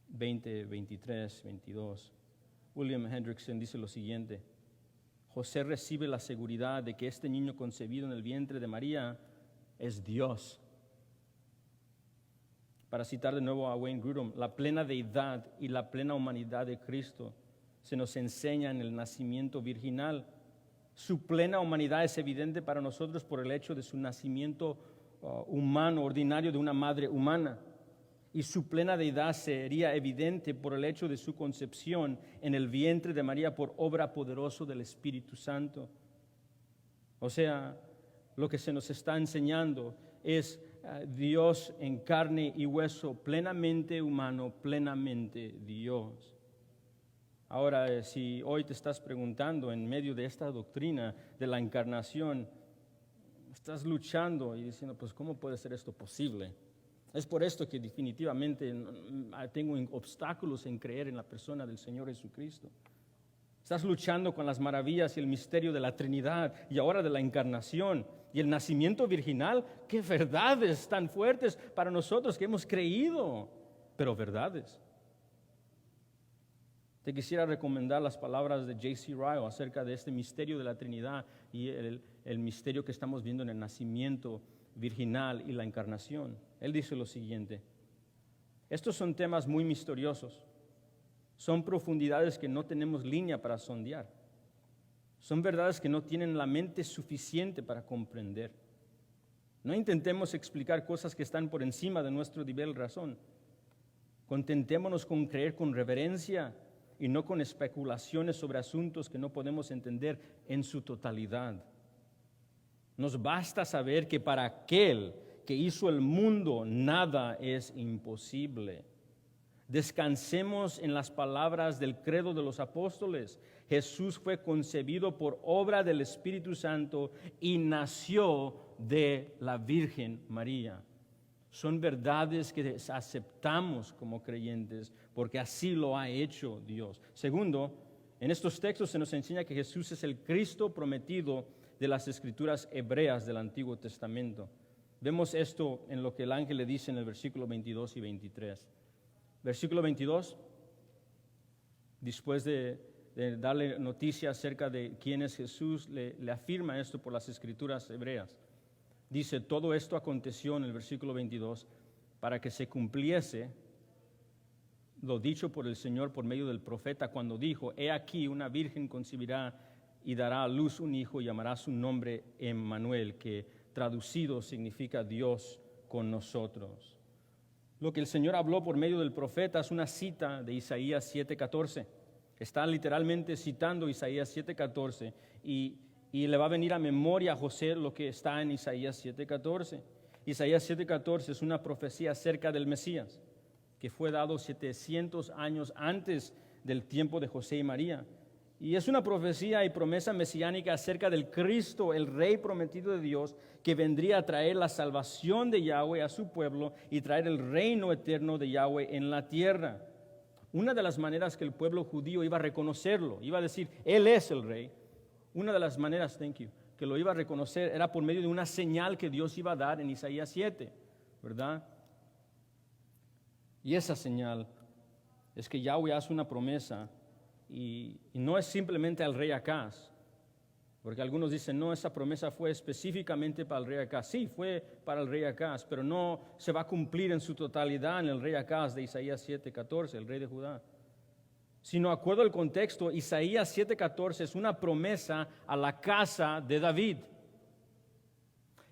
20, 23, 22, William Hendrickson dice lo siguiente: José recibe la seguridad de que este niño concebido en el vientre de María es Dios. Para citar de nuevo a Wayne Grudem, la plena deidad y la plena humanidad de Cristo se nos enseña en el nacimiento virginal. Su plena humanidad es evidente para nosotros por el hecho de su nacimiento humano, ordinario de una madre humana. Y su plena deidad sería evidente por el hecho de su concepción en el vientre de María por obra poderosa del Espíritu Santo. O sea, lo que se nos está enseñando es Dios en carne y hueso, plenamente humano, plenamente Dios. Ahora, si hoy te estás preguntando en medio de esta doctrina de la encarnación, estás luchando y diciendo, pues, ¿cómo puede ser esto posible? Es por esto que definitivamente tengo obstáculos en creer en la persona del Señor Jesucristo. Estás luchando con las maravillas y el misterio de la Trinidad y ahora de la encarnación y el nacimiento virginal. ¡Qué verdades tan fuertes para nosotros que hemos creído! Pero verdades. Te quisiera recomendar las palabras de J.C. Ryle acerca de este misterio de la Trinidad y el misterio que estamos viendo en el nacimiento virginal y la encarnación. Él dice lo siguiente: estos son temas muy misteriosos, son profundidades que no tenemos línea para sondear, son verdades que no tienen la mente suficiente para comprender. No intentemos explicar cosas que están por encima de nuestro nivel de razón. Contentémonos con creer con reverencia y no con especulaciones sobre asuntos que no podemos entender en su totalidad. Nos basta saber que para aquel que hizo el mundo nada es imposible. Descansemos en las palabras del credo de los apóstoles. Jesús fue concebido por obra del Espíritu Santo y nació de la Virgen María. Son verdades que aceptamos como creyentes porque así lo ha hecho Dios. Segundo, en estos textos se nos enseña que Jesús es el Cristo prometido de las Escrituras hebreas del Antiguo Testamento. Vemos esto en lo que el ángel le dice en el versículo 22 y 23. Versículo 22, después de darle noticia acerca de quién es Jesús, le afirma esto por las Escrituras hebreas. Dice, todo esto aconteció en el versículo 22 para que se cumpliese lo dicho por el Señor por medio del profeta cuando dijo, he aquí una virgen concebirá y dará a luz un hijo y llamará su nombre Emmanuel, que traducido significa Dios con nosotros. Lo que el Señor habló por medio del profeta es una cita de Isaías 7:14. Está literalmente citando Isaías 7:14 y le va a venir a memoria a José lo que está en Isaías 7:14. Isaías 7:14 es una profecía acerca del Mesías, que fue dado 700 años antes del tiempo de José y María. Y es una profecía y promesa mesiánica acerca del Cristo, el Rey prometido de Dios, que vendría a traer la salvación de Yahweh a su pueblo y traer el reino eterno de Yahweh en la tierra. Una de las maneras que el pueblo judío iba a reconocerlo, iba a decir, Él es el Rey. Una de las maneras, que lo iba a reconocer era por medio de una señal que Dios iba a dar en Isaías 7, ¿verdad? Y esa señal es que Yahweh hace una promesa y no es simplemente al rey Acaz, porque algunos dicen, no, esa promesa fue específicamente para el rey Acaz. Sí, fue para el rey Acaz, pero no se va a cumplir en su totalidad en el rey Acaz de Isaías 7:14, el rey de Judá. Sino, acuerdo al contexto, Isaías 7:14 es una promesa a la casa de David.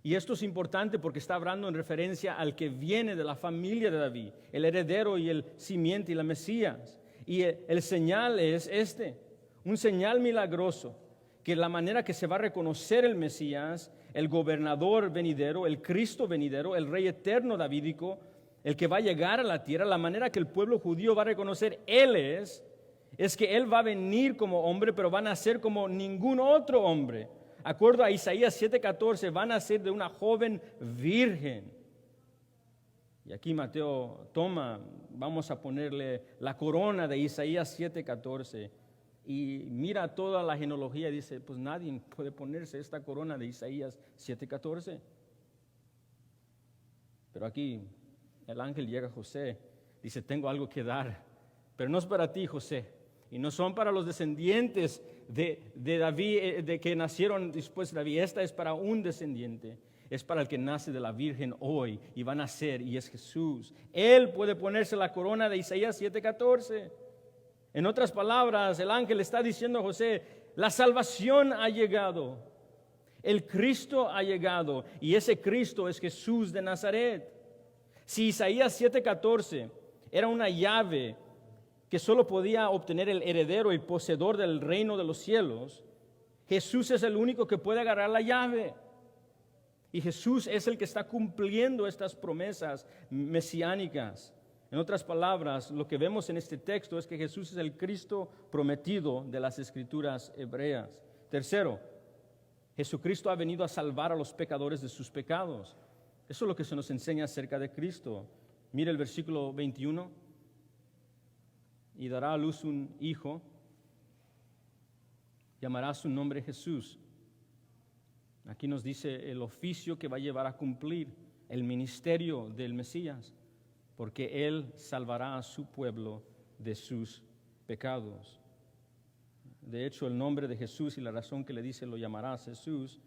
Y esto es importante porque está hablando en referencia al que viene de la familia de David, el heredero y el simiente y la Mesías. Y el señal es un señal milagroso, que la manera que se va a reconocer el Mesías, el gobernador venidero, el Cristo venidero, el Rey eterno davídico, el que va a llegar a la tierra, la manera que el pueblo judío va a reconocer Él es que Él va a venir como hombre, pero va a nacer como ningún otro hombre. Acuerdo a Isaías 7:14, va a nacer de una joven virgen. Y aquí Mateo vamos a ponerle la corona de Isaías 7:14. Y mira toda la genealogía y dice, pues nadie puede ponerse esta corona de Isaías 7:14. Pero aquí el ángel llega a José, dice, tengo algo que dar, pero no es para ti, José, y no son para los descendientes de David, de que nacieron después de David. Esta es para un descendiente. Es para el que nace de la Virgen hoy y va a nacer, y es Jesús. Él puede ponerse la corona de Isaías 7:14. En otras palabras, el ángel está diciendo a José, la salvación ha llegado, el Cristo ha llegado, y ese Cristo es Jesús de Nazaret. Si Isaías 7:14 era una llave que solo podía obtener el heredero y poseedor del reino de los cielos, Jesús es el único que puede agarrar la llave. Y Jesús es el que está cumpliendo estas promesas mesiánicas. En otras palabras, lo que vemos en este texto es que Jesús es el Cristo prometido de las Escrituras hebreas. Tercero, Jesucristo ha venido a salvar a los pecadores de sus pecados. Eso es lo que se nos enseña acerca de Cristo. Mire el versículo 21. Y dará a luz un hijo, llamará su nombre Jesús. Aquí nos dice el oficio que va a llevar a cumplir, el ministerio del Mesías, porque Él salvará a su pueblo de sus pecados. De hecho, el nombre de Jesús y la razón que le dice lo llamarás Jesús,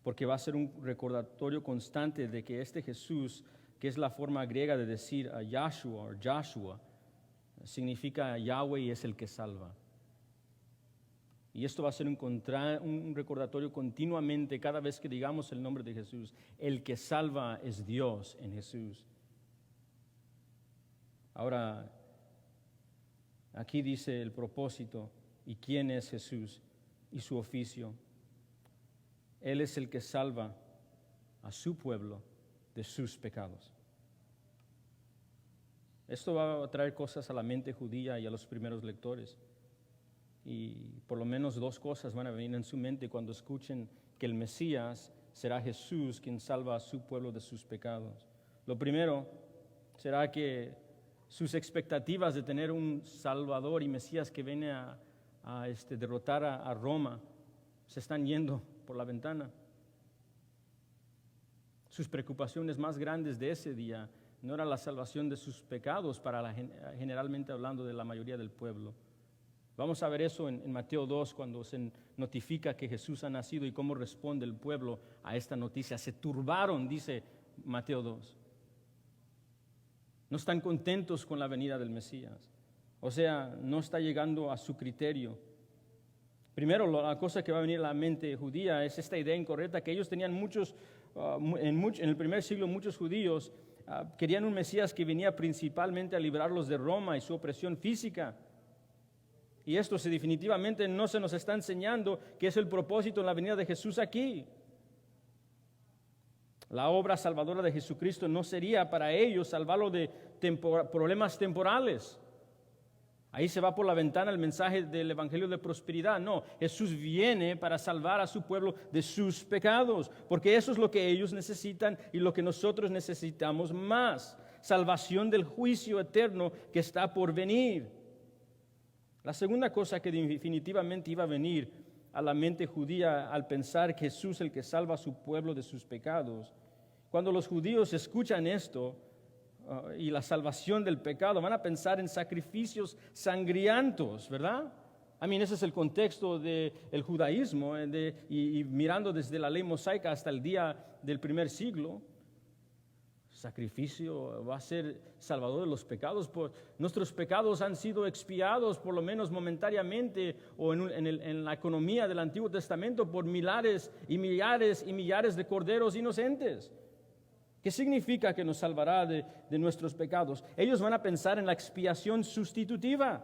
porque va a ser un recordatorio constante de que este Jesús, que es la forma griega de decir a Yahshua o Joshua, significa Yahweh y es el que salva. Y esto va a ser un recordatorio continuamente cada vez que digamos el nombre de Jesús. El que salva es Dios en Jesús. Ahora, aquí dice el propósito y quién es Jesús y su oficio. Él es el que salva a su pueblo de sus pecados. Esto va a traer cosas a la mente judía y a los primeros lectores. Y por lo menos dos cosas van a venir en su mente cuando escuchen que el Mesías será Jesús quien salva a su pueblo de sus pecados. Lo primero será que sus expectativas de tener un Salvador y Mesías que viene a derrotar a Roma se están yendo por la ventana. Sus preocupaciones más grandes de ese día no era la salvación de sus pecados, generalmente hablando de la mayoría del pueblo. Vamos a ver eso en Mateo 2, cuando se notifica que Jesús ha nacido y cómo responde el pueblo a esta noticia. Se turbaron, dice Mateo 2. No están contentos con la venida del Mesías. O sea, no está llegando a su criterio. Primero, la cosa que va a venir a la mente judía es esta idea incorrecta que ellos tenían en el primer siglo muchos judíos querían un Mesías que venía principalmente a librarlos de Roma y su opresión física. Y esto definitivamente no se nos está enseñando que es el propósito en la venida de Jesús aquí. La obra salvadora de Jesucristo no sería para ellos salvarlo de problemas temporales. Ahí se va por la ventana el mensaje del Evangelio de prosperidad. No, Jesús viene para salvar a su pueblo de sus pecados, porque eso es lo que ellos necesitan y lo que nosotros necesitamos más. Salvación del juicio eterno que está por venir. La segunda cosa que definitivamente iba a venir a la mente judía al pensar que Jesús es el que salva a su pueblo de sus pecados. Cuando los judíos escuchan esto y la salvación del pecado, van a pensar en sacrificios sangrientos, ¿verdad? Ese es el contexto del judaísmo y mirando desde la ley mosaica hasta el día del primer siglo. Sacrificio va a ser salvador de los pecados. Nuestros pecados han sido expiados por lo menos momentáneamente o en la economía del Antiguo Testamento por millares y millares y millares de corderos inocentes. ¿Qué significa que nos salvará de nuestros pecados? Ellos van a pensar en la expiación sustitutiva.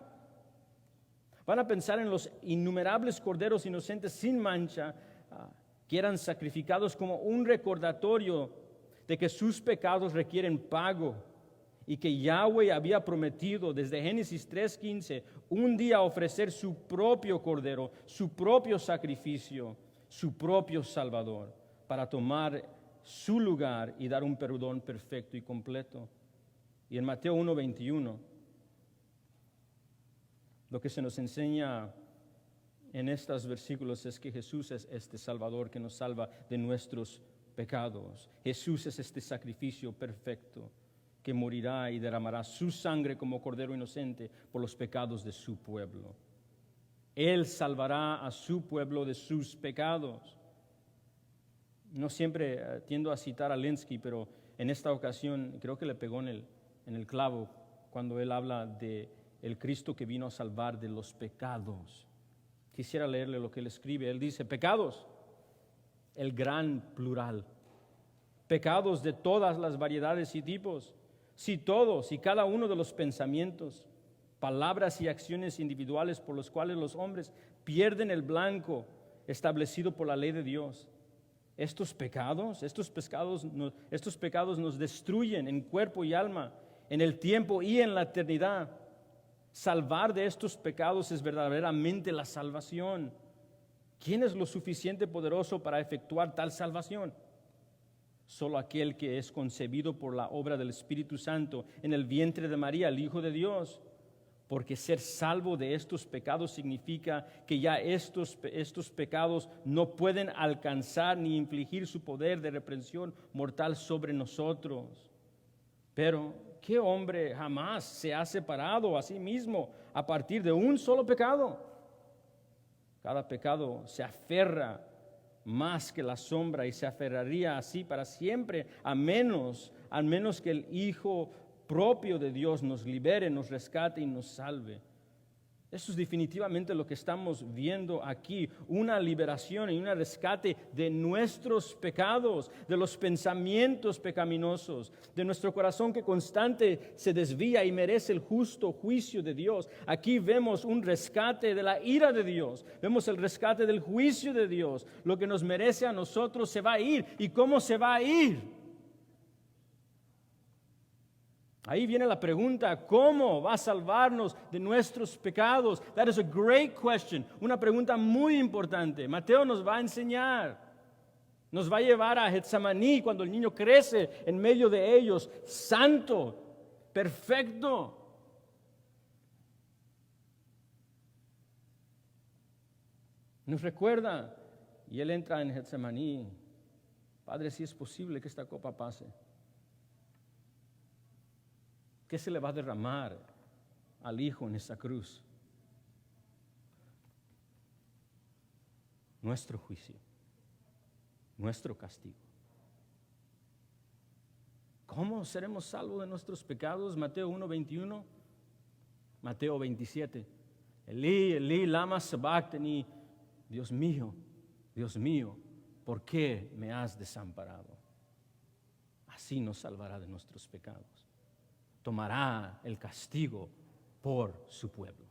Van a pensar en los innumerables corderos inocentes sin mancha que eran sacrificados como un recordatorio de que sus pecados requieren pago y que Yahweh había prometido desde Génesis 3:15 un día ofrecer su propio cordero, su propio sacrificio, su propio Salvador para tomar su lugar y dar un perdón perfecto y completo. Y en Mateo 1:21, lo que se nos enseña en estos versículos es que Jesús es este Salvador que nos salva de nuestros pecados. Jesús es este sacrificio perfecto que morirá y derramará su sangre como cordero inocente por los pecados de su pueblo. Él salvará a su pueblo de sus pecados. No siempre tiendo a citar a Lenski, pero en esta ocasión creo que le pegó en el clavo cuando él habla de el Cristo que vino a salvar de los pecados. Quisiera leerle lo que él escribe. Él dice, pecados, el gran plural. Pecados de todas las variedades y tipos. Si todos y cada uno de los pensamientos, palabras y acciones individuales por los cuales los hombres pierden el blanco establecido por la ley de Dios. Estos pecados nos destruyen en cuerpo y alma, en el tiempo y en la eternidad. Salvar de estos pecados es verdaderamente la salvación. ¿Quién es lo suficiente poderoso para efectuar tal salvación? Solo aquel que es concebido por la obra del Espíritu Santo en el vientre de María, el Hijo de Dios. Porque ser salvo de estos pecados significa que ya estos pecados no pueden alcanzar ni infligir su poder de reprensión mortal sobre nosotros. Pero, ¿qué hombre jamás se ha separado a sí mismo a partir de un solo pecado? Cada pecado se aferra más que la sombra y se aferraría así para siempre, a menos que el Hijo propio de Dios nos libere, nos rescate y nos salve. Eso es definitivamente lo que estamos viendo aquí, una liberación y un rescate de nuestros pecados, de los pensamientos pecaminosos, de nuestro corazón que constante se desvía y merece el justo juicio de Dios. Aquí vemos un rescate de la ira de Dios, vemos el rescate del juicio de Dios. Lo que nos merece a nosotros se va a ir. ¿Y cómo se va a ir? Ahí viene la pregunta, ¿cómo va a salvarnos de nuestros pecados? That is a great question, una pregunta muy importante. Mateo nos va a enseñar, nos va a llevar a Getsemaní cuando el niño crece en medio de ellos, santo, perfecto. Nos recuerda, y él entra en Getsemaní, Padre, si es posible que esta copa pase. ¿Qué se le va a derramar al Hijo en esa cruz? Nuestro juicio, nuestro castigo. ¿Cómo seremos salvos de nuestros pecados? Mateo 1:21, Mateo 27. Elí, Elí, lama sabactani. Dios mío, ¿por qué me has desamparado? así nos salvará de nuestros pecados. Tomará el castigo por su pueblo.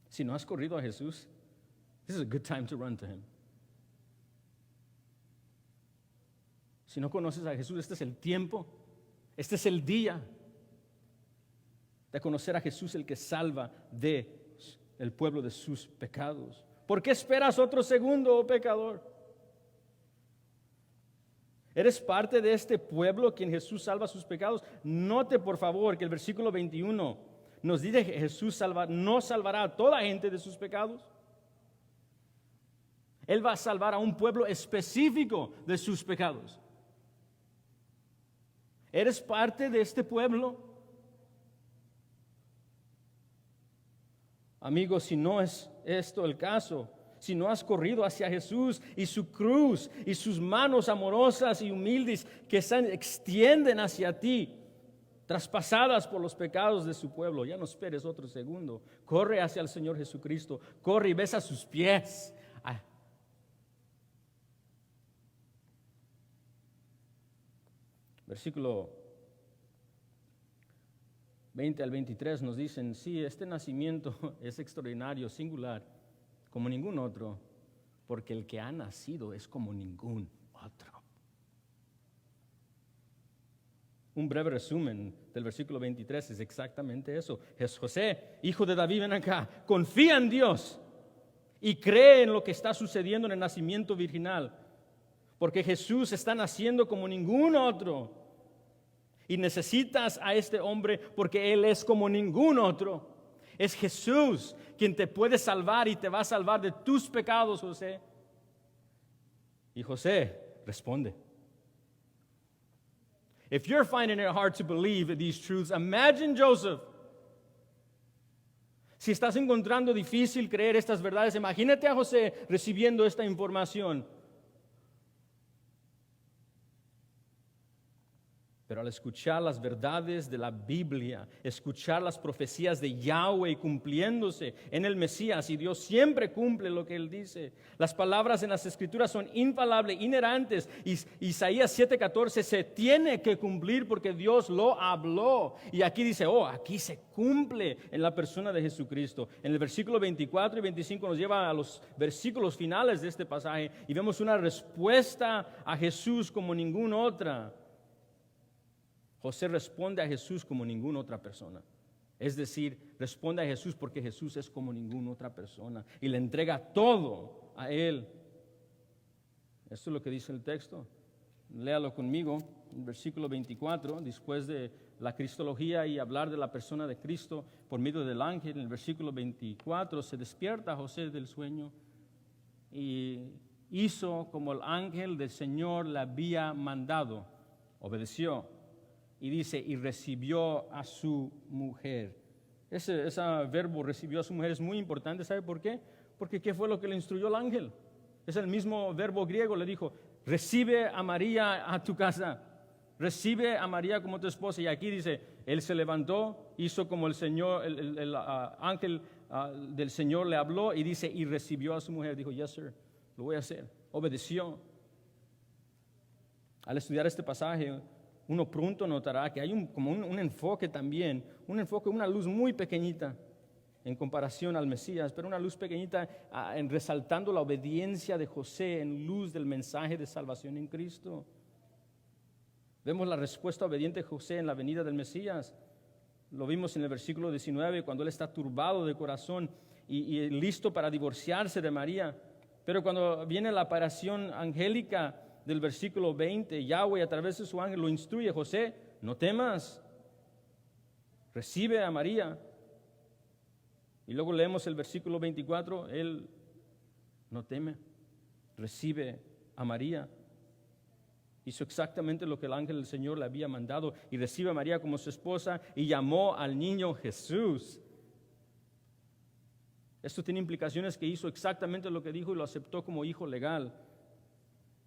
Si no has corrido a Jesús, this is a good time to run to Him. Si no conoces a Jesús, este es el tiempo, este es el día de conocer a Jesús, el que salva del pueblo de sus pecados. ¿Por qué esperas otro segundo, oh pecador? ¿Eres parte de este pueblo quien Jesús salva sus pecados? Note por favor que el versículo 21 nos dice que Jesús no salvará a toda gente de sus pecados. Él va a salvar a un pueblo específico de sus pecados. ¿Eres parte de este pueblo? Amigos, si no es esto el caso, si no has corrido hacia Jesús y su cruz y sus manos amorosas y humildes que se extienden hacia ti, traspasadas por los pecados de su pueblo, ya no esperes otro segundo. Corre hacia el Señor Jesucristo, corre y besa sus pies. Versículo 20 al 23 nos dicen, sí, este nacimiento es extraordinario, singular, como ningún otro, porque el que ha nacido es como ningún otro. Un breve resumen del versículo 23 es exactamente eso. José, hijo de David, ven acá, confía en Dios y cree en lo que está sucediendo en el nacimiento virginal, porque Jesús está naciendo como ningún otro. Y necesitas a este hombre porque Él es como ningún otro. Es Jesús quien te puede salvar y te va a salvar de tus pecados, José. Y José responde. If you're finding it hard to believe these truths, imagine Joseph. Si estás encontrando difícil creer estas verdades, imagínate a José recibiendo esta información. Pero al escuchar las verdades de la Biblia, escuchar las profecías de Yahweh cumpliéndose en el Mesías, y Dios siempre cumple lo que Él dice. Las palabras en las Escrituras son infalibles, inerrantes. Isaías 7:14 se tiene que cumplir porque Dios lo habló. Y aquí dice, aquí se cumple en la persona de Jesucristo. En el versículo 24 y 25 nos lleva a los versículos finales de este pasaje y vemos una respuesta a Jesús como ninguna otra. José responde a Jesús como ninguna otra persona. Es decir, responde a Jesús porque Jesús es como ninguna otra persona y le entrega todo a Él. Esto es lo que dice el texto. Léalo conmigo, en versículo 24, después de la cristología y hablar de la persona de Cristo por medio del ángel. En el versículo 24 se despierta José del sueño y hizo como el ángel del Señor le había mandado. Obedeció. Y dice, y recibió a su mujer. Ese verbo recibió a su mujer es muy importante. ¿Sabe por qué? Porque ¿qué fue lo que le instruyó el ángel? Es el mismo verbo griego. Le dijo, recibe a María a tu casa. Recibe a María como tu esposa. Y aquí dice, él se levantó, hizo como el Señor, el ángel del Señor le habló. Y dice, y recibió a su mujer. Dijo, yes sir, lo voy a hacer. Obedeció. Al estudiar este pasaje, uno pronto notará que hay un enfoque también, una luz muy pequeñita en comparación al Mesías, pero una luz pequeñita en resaltando la obediencia de José en luz del mensaje de salvación en Cristo. Vemos la respuesta obediente de José en la venida del Mesías. Lo vimos en el versículo 19, cuando él está turbado de corazón y listo para divorciarse de María. Pero cuando viene la aparición angélica del versículo 20, Yahweh a través de su ángel lo instruye, José, no temas, recibe a María. Y luego leemos el versículo 24, él no teme, recibe a María. Hizo exactamente lo que el ángel del Señor le había mandado y recibe a María como su esposa y llamó al niño Jesús. Esto tiene implicaciones que hizo exactamente lo que dijo y lo aceptó como hijo legal.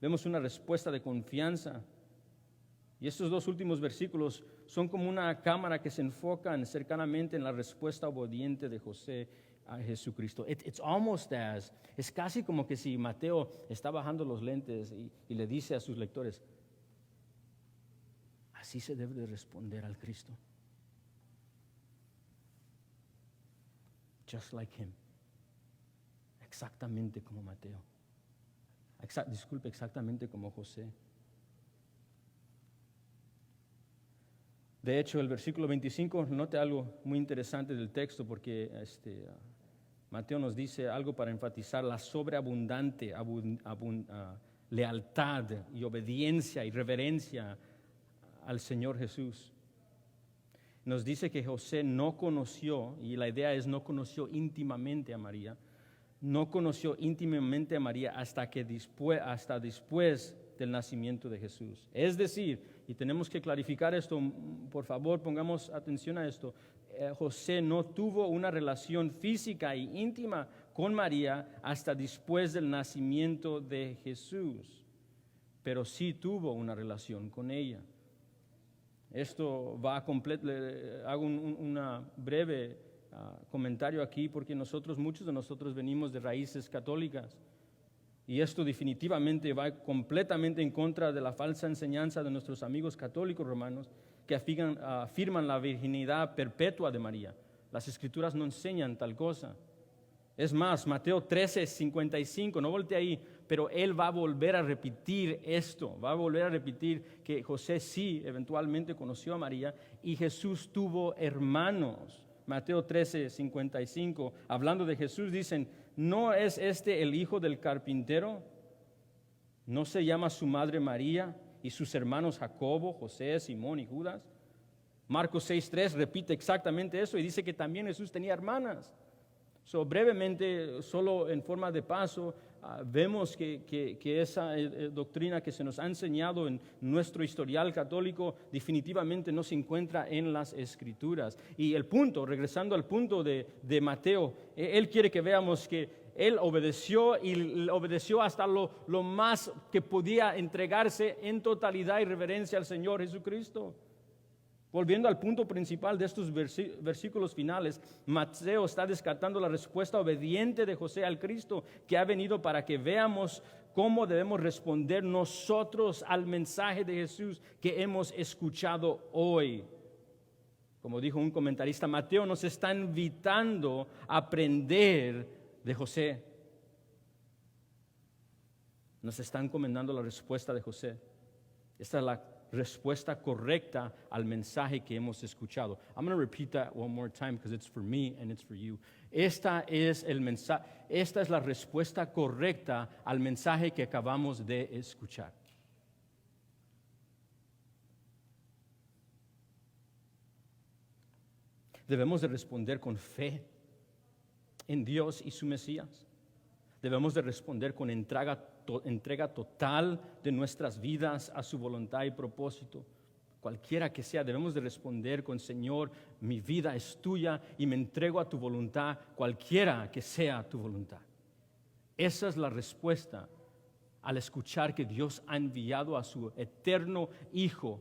Vemos una respuesta de confianza. Y estos dos últimos versículos son como una cámara que se enfocan cercanamente en la respuesta obediente de José. a Jesucristo. Es casi como que si Mateo está bajando los lentes y le dice a sus lectores, así se debe de responder al Cristo. Just like him. Exactamente como Mateo. Exactamente como José. De hecho, el versículo 25, note algo muy interesante del texto, porque Mateo nos dice algo para enfatizar la sobreabundante lealtad y obediencia y reverencia al Señor Jesús. Nos dice que José no conoció, y la idea es no conoció íntimamente a María, no conoció íntimamente a María hasta después del nacimiento de Jesús. Es decir, y tenemos que clarificar esto, por favor, pongamos atención a esto. José no tuvo una relación física e íntima con María hasta después del nacimiento de Jesús, pero sí tuvo una relación con ella. Esto va a hago una breve comentario aquí, porque muchos de nosotros venimos de raíces católicas. Y esto definitivamente va completamente en contra de la falsa enseñanza de nuestros amigos católicos romanos que afirman la virginidad perpetua de María. Las Escrituras no enseñan tal cosa. Es más, Mateo 13:55, no voltee ahí, pero él va a volver a repetir esto, va a volver a repetir que José sí eventualmente conoció a María y Jesús tuvo hermanos. Mateo 13:55, hablando de Jesús, dicen, ¿no es este el hijo del carpintero? ¿No se llama su madre María y sus hermanos Jacobo, José, Simón y Judas? Marcos 6:3 repite exactamente eso y dice que también Jesús tenía hermanas. Brevemente, solo en forma de paso, vemos que esa doctrina que se nos ha enseñado en nuestro historial católico definitivamente no se encuentra en las Escrituras. Y regresando al punto de Mateo, él quiere que veamos que él obedeció y obedeció hasta lo más que podía entregarse en totalidad y reverencia al Señor Jesucristo. Volviendo al punto principal de estos versículos finales, Mateo está descartando la respuesta obediente de José al Cristo, que ha venido para que veamos cómo debemos responder nosotros al mensaje de Jesús que hemos escuchado hoy. Como dijo un comentarista, Mateo nos está invitando a aprender de José. Nos está encomendando la respuesta de José. Esta es la respuesta correcta al mensaje que hemos escuchado. I'm going to repeat that one more time because it's for me and it's for you. Esta es la respuesta correcta al mensaje que acabamos de escuchar. Debemos de responder con fe en Dios y su Mesías. Debemos de responder con entrega total de nuestras vidas a su voluntad y propósito. Cualquiera que sea, debemos de responder con: Señor, mi vida es tuya y me entrego a tu voluntad, cualquiera que sea tu voluntad. Esa es la respuesta al escuchar que Dios ha enviado a su eterno Hijo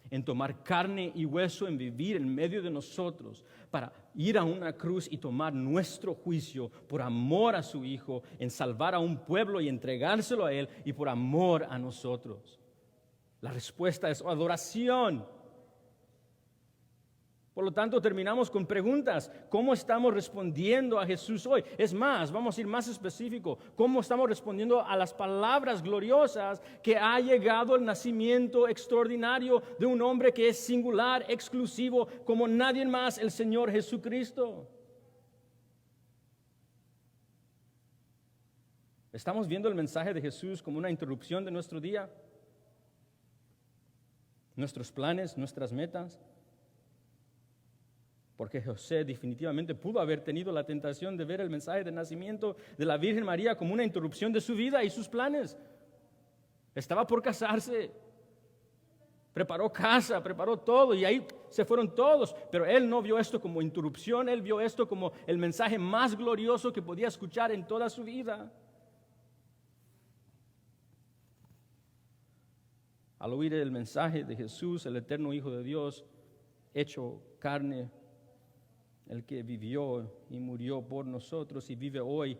en tomar carne y hueso, en vivir en medio de nosotros, para ir a una cruz y tomar nuestro juicio por amor a su Hijo, en salvar a un pueblo y entregárselo a Él, y por amor a nosotros. La respuesta es adoración. Por lo tanto, terminamos con preguntas. ¿Cómo estamos respondiendo a Jesús hoy? Es más, vamos a ir más específico. ¿Cómo estamos respondiendo a las palabras gloriosas que ha llegado el nacimiento extraordinario de un hombre que es singular, exclusivo, como nadie más, el Señor Jesucristo? ¿Estamos viendo el mensaje de Jesús como una interrupción de nuestro día? ¿Nuestros planes, nuestras metas? Porque José definitivamente pudo haber tenido la tentación de ver el mensaje del nacimiento de la Virgen María como una interrupción de su vida y sus planes. Estaba por casarse, preparó casa, preparó todo, y ahí se fueron todos. Pero él no vio esto como interrupción, él vio esto como el mensaje más glorioso que podía escuchar en toda su vida. Al oír el mensaje de Jesús, el eterno Hijo de Dios, hecho carne, el que vivió y murió por nosotros y vive hoy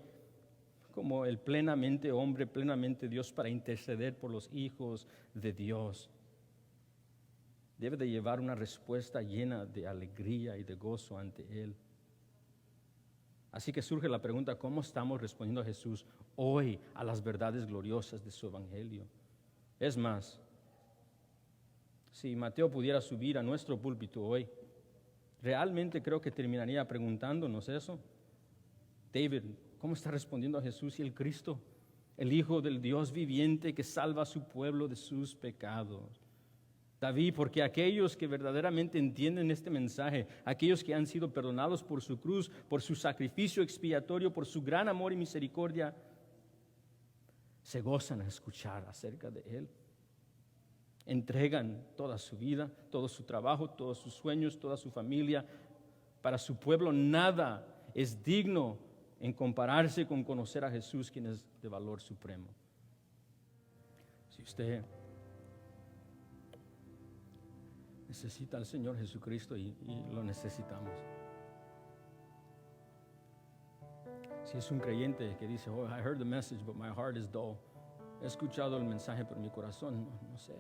como el plenamente hombre, plenamente Dios, para interceder por los hijos de Dios, debe de llevar una respuesta llena de alegría y de gozo ante Él. Así que surge la pregunta, ¿cómo estamos respondiendo a Jesús hoy a las verdades gloriosas de su evangelio? Es más, si Mateo pudiera subir a nuestro púlpito hoy, realmente creo que terminaría preguntándonos eso. David, ¿cómo está respondiendo a Jesús y el Cristo, el Hijo del Dios viviente que salva a su pueblo de sus pecados? David, porque aquellos que verdaderamente entienden este mensaje, aquellos que han sido perdonados por su cruz, por su sacrificio expiatorio, por su gran amor y misericordia, se gozan a escuchar acerca de Él. Entregan toda su vida, todo su trabajo, todos sus sueños, toda su familia. Para su pueblo nada es digno en compararse con conocer a Jesús, quien es de valor supremo. Si usted necesita al Señor Jesucristo y lo necesitamos. Si es un creyente que dice, I heard the message, but my heart is dull. He escuchado el mensaje, pero mi corazón no sé.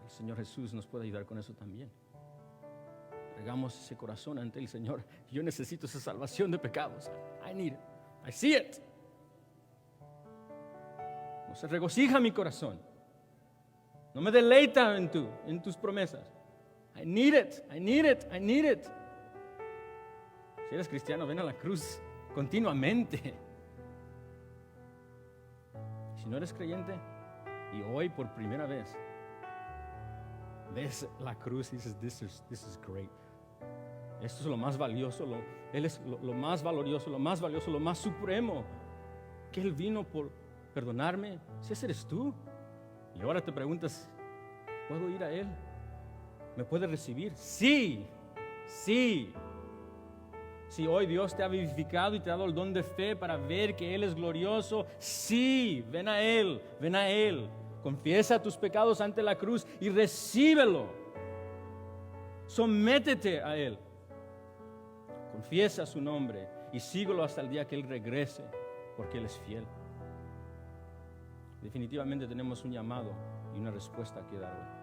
El Señor Jesús nos puede ayudar con eso también. Hagamos ese corazón ante el Señor. Yo necesito esa salvación de pecados. I need it. I see it. No se regocija mi corazón. No me deleita en tus promesas. I need it. I need it. I need it. Si eres cristiano, ven a la cruz continuamente. Si no eres creyente y hoy por primera vez ves la cruz y dices, this is great. Esto es lo más valioso, Él es lo más valioso, lo más valioso, lo más supremo. Que Él vino por perdonarme. Si ese eres tú. Y ahora te preguntas, ¿puedo ir a Él? ¿Me puede recibir? Sí, sí. Si hoy Dios te ha vivificado y te ha dado el don de fe para ver que Él es glorioso, sí, ven a Él, ven a Él. Confiesa tus pecados ante la cruz y recíbelo. Sométete a Él. Confiesa su nombre y síguelo hasta el día que Él regrese, porque Él es fiel. Definitivamente tenemos un llamado y una respuesta que dar hoy.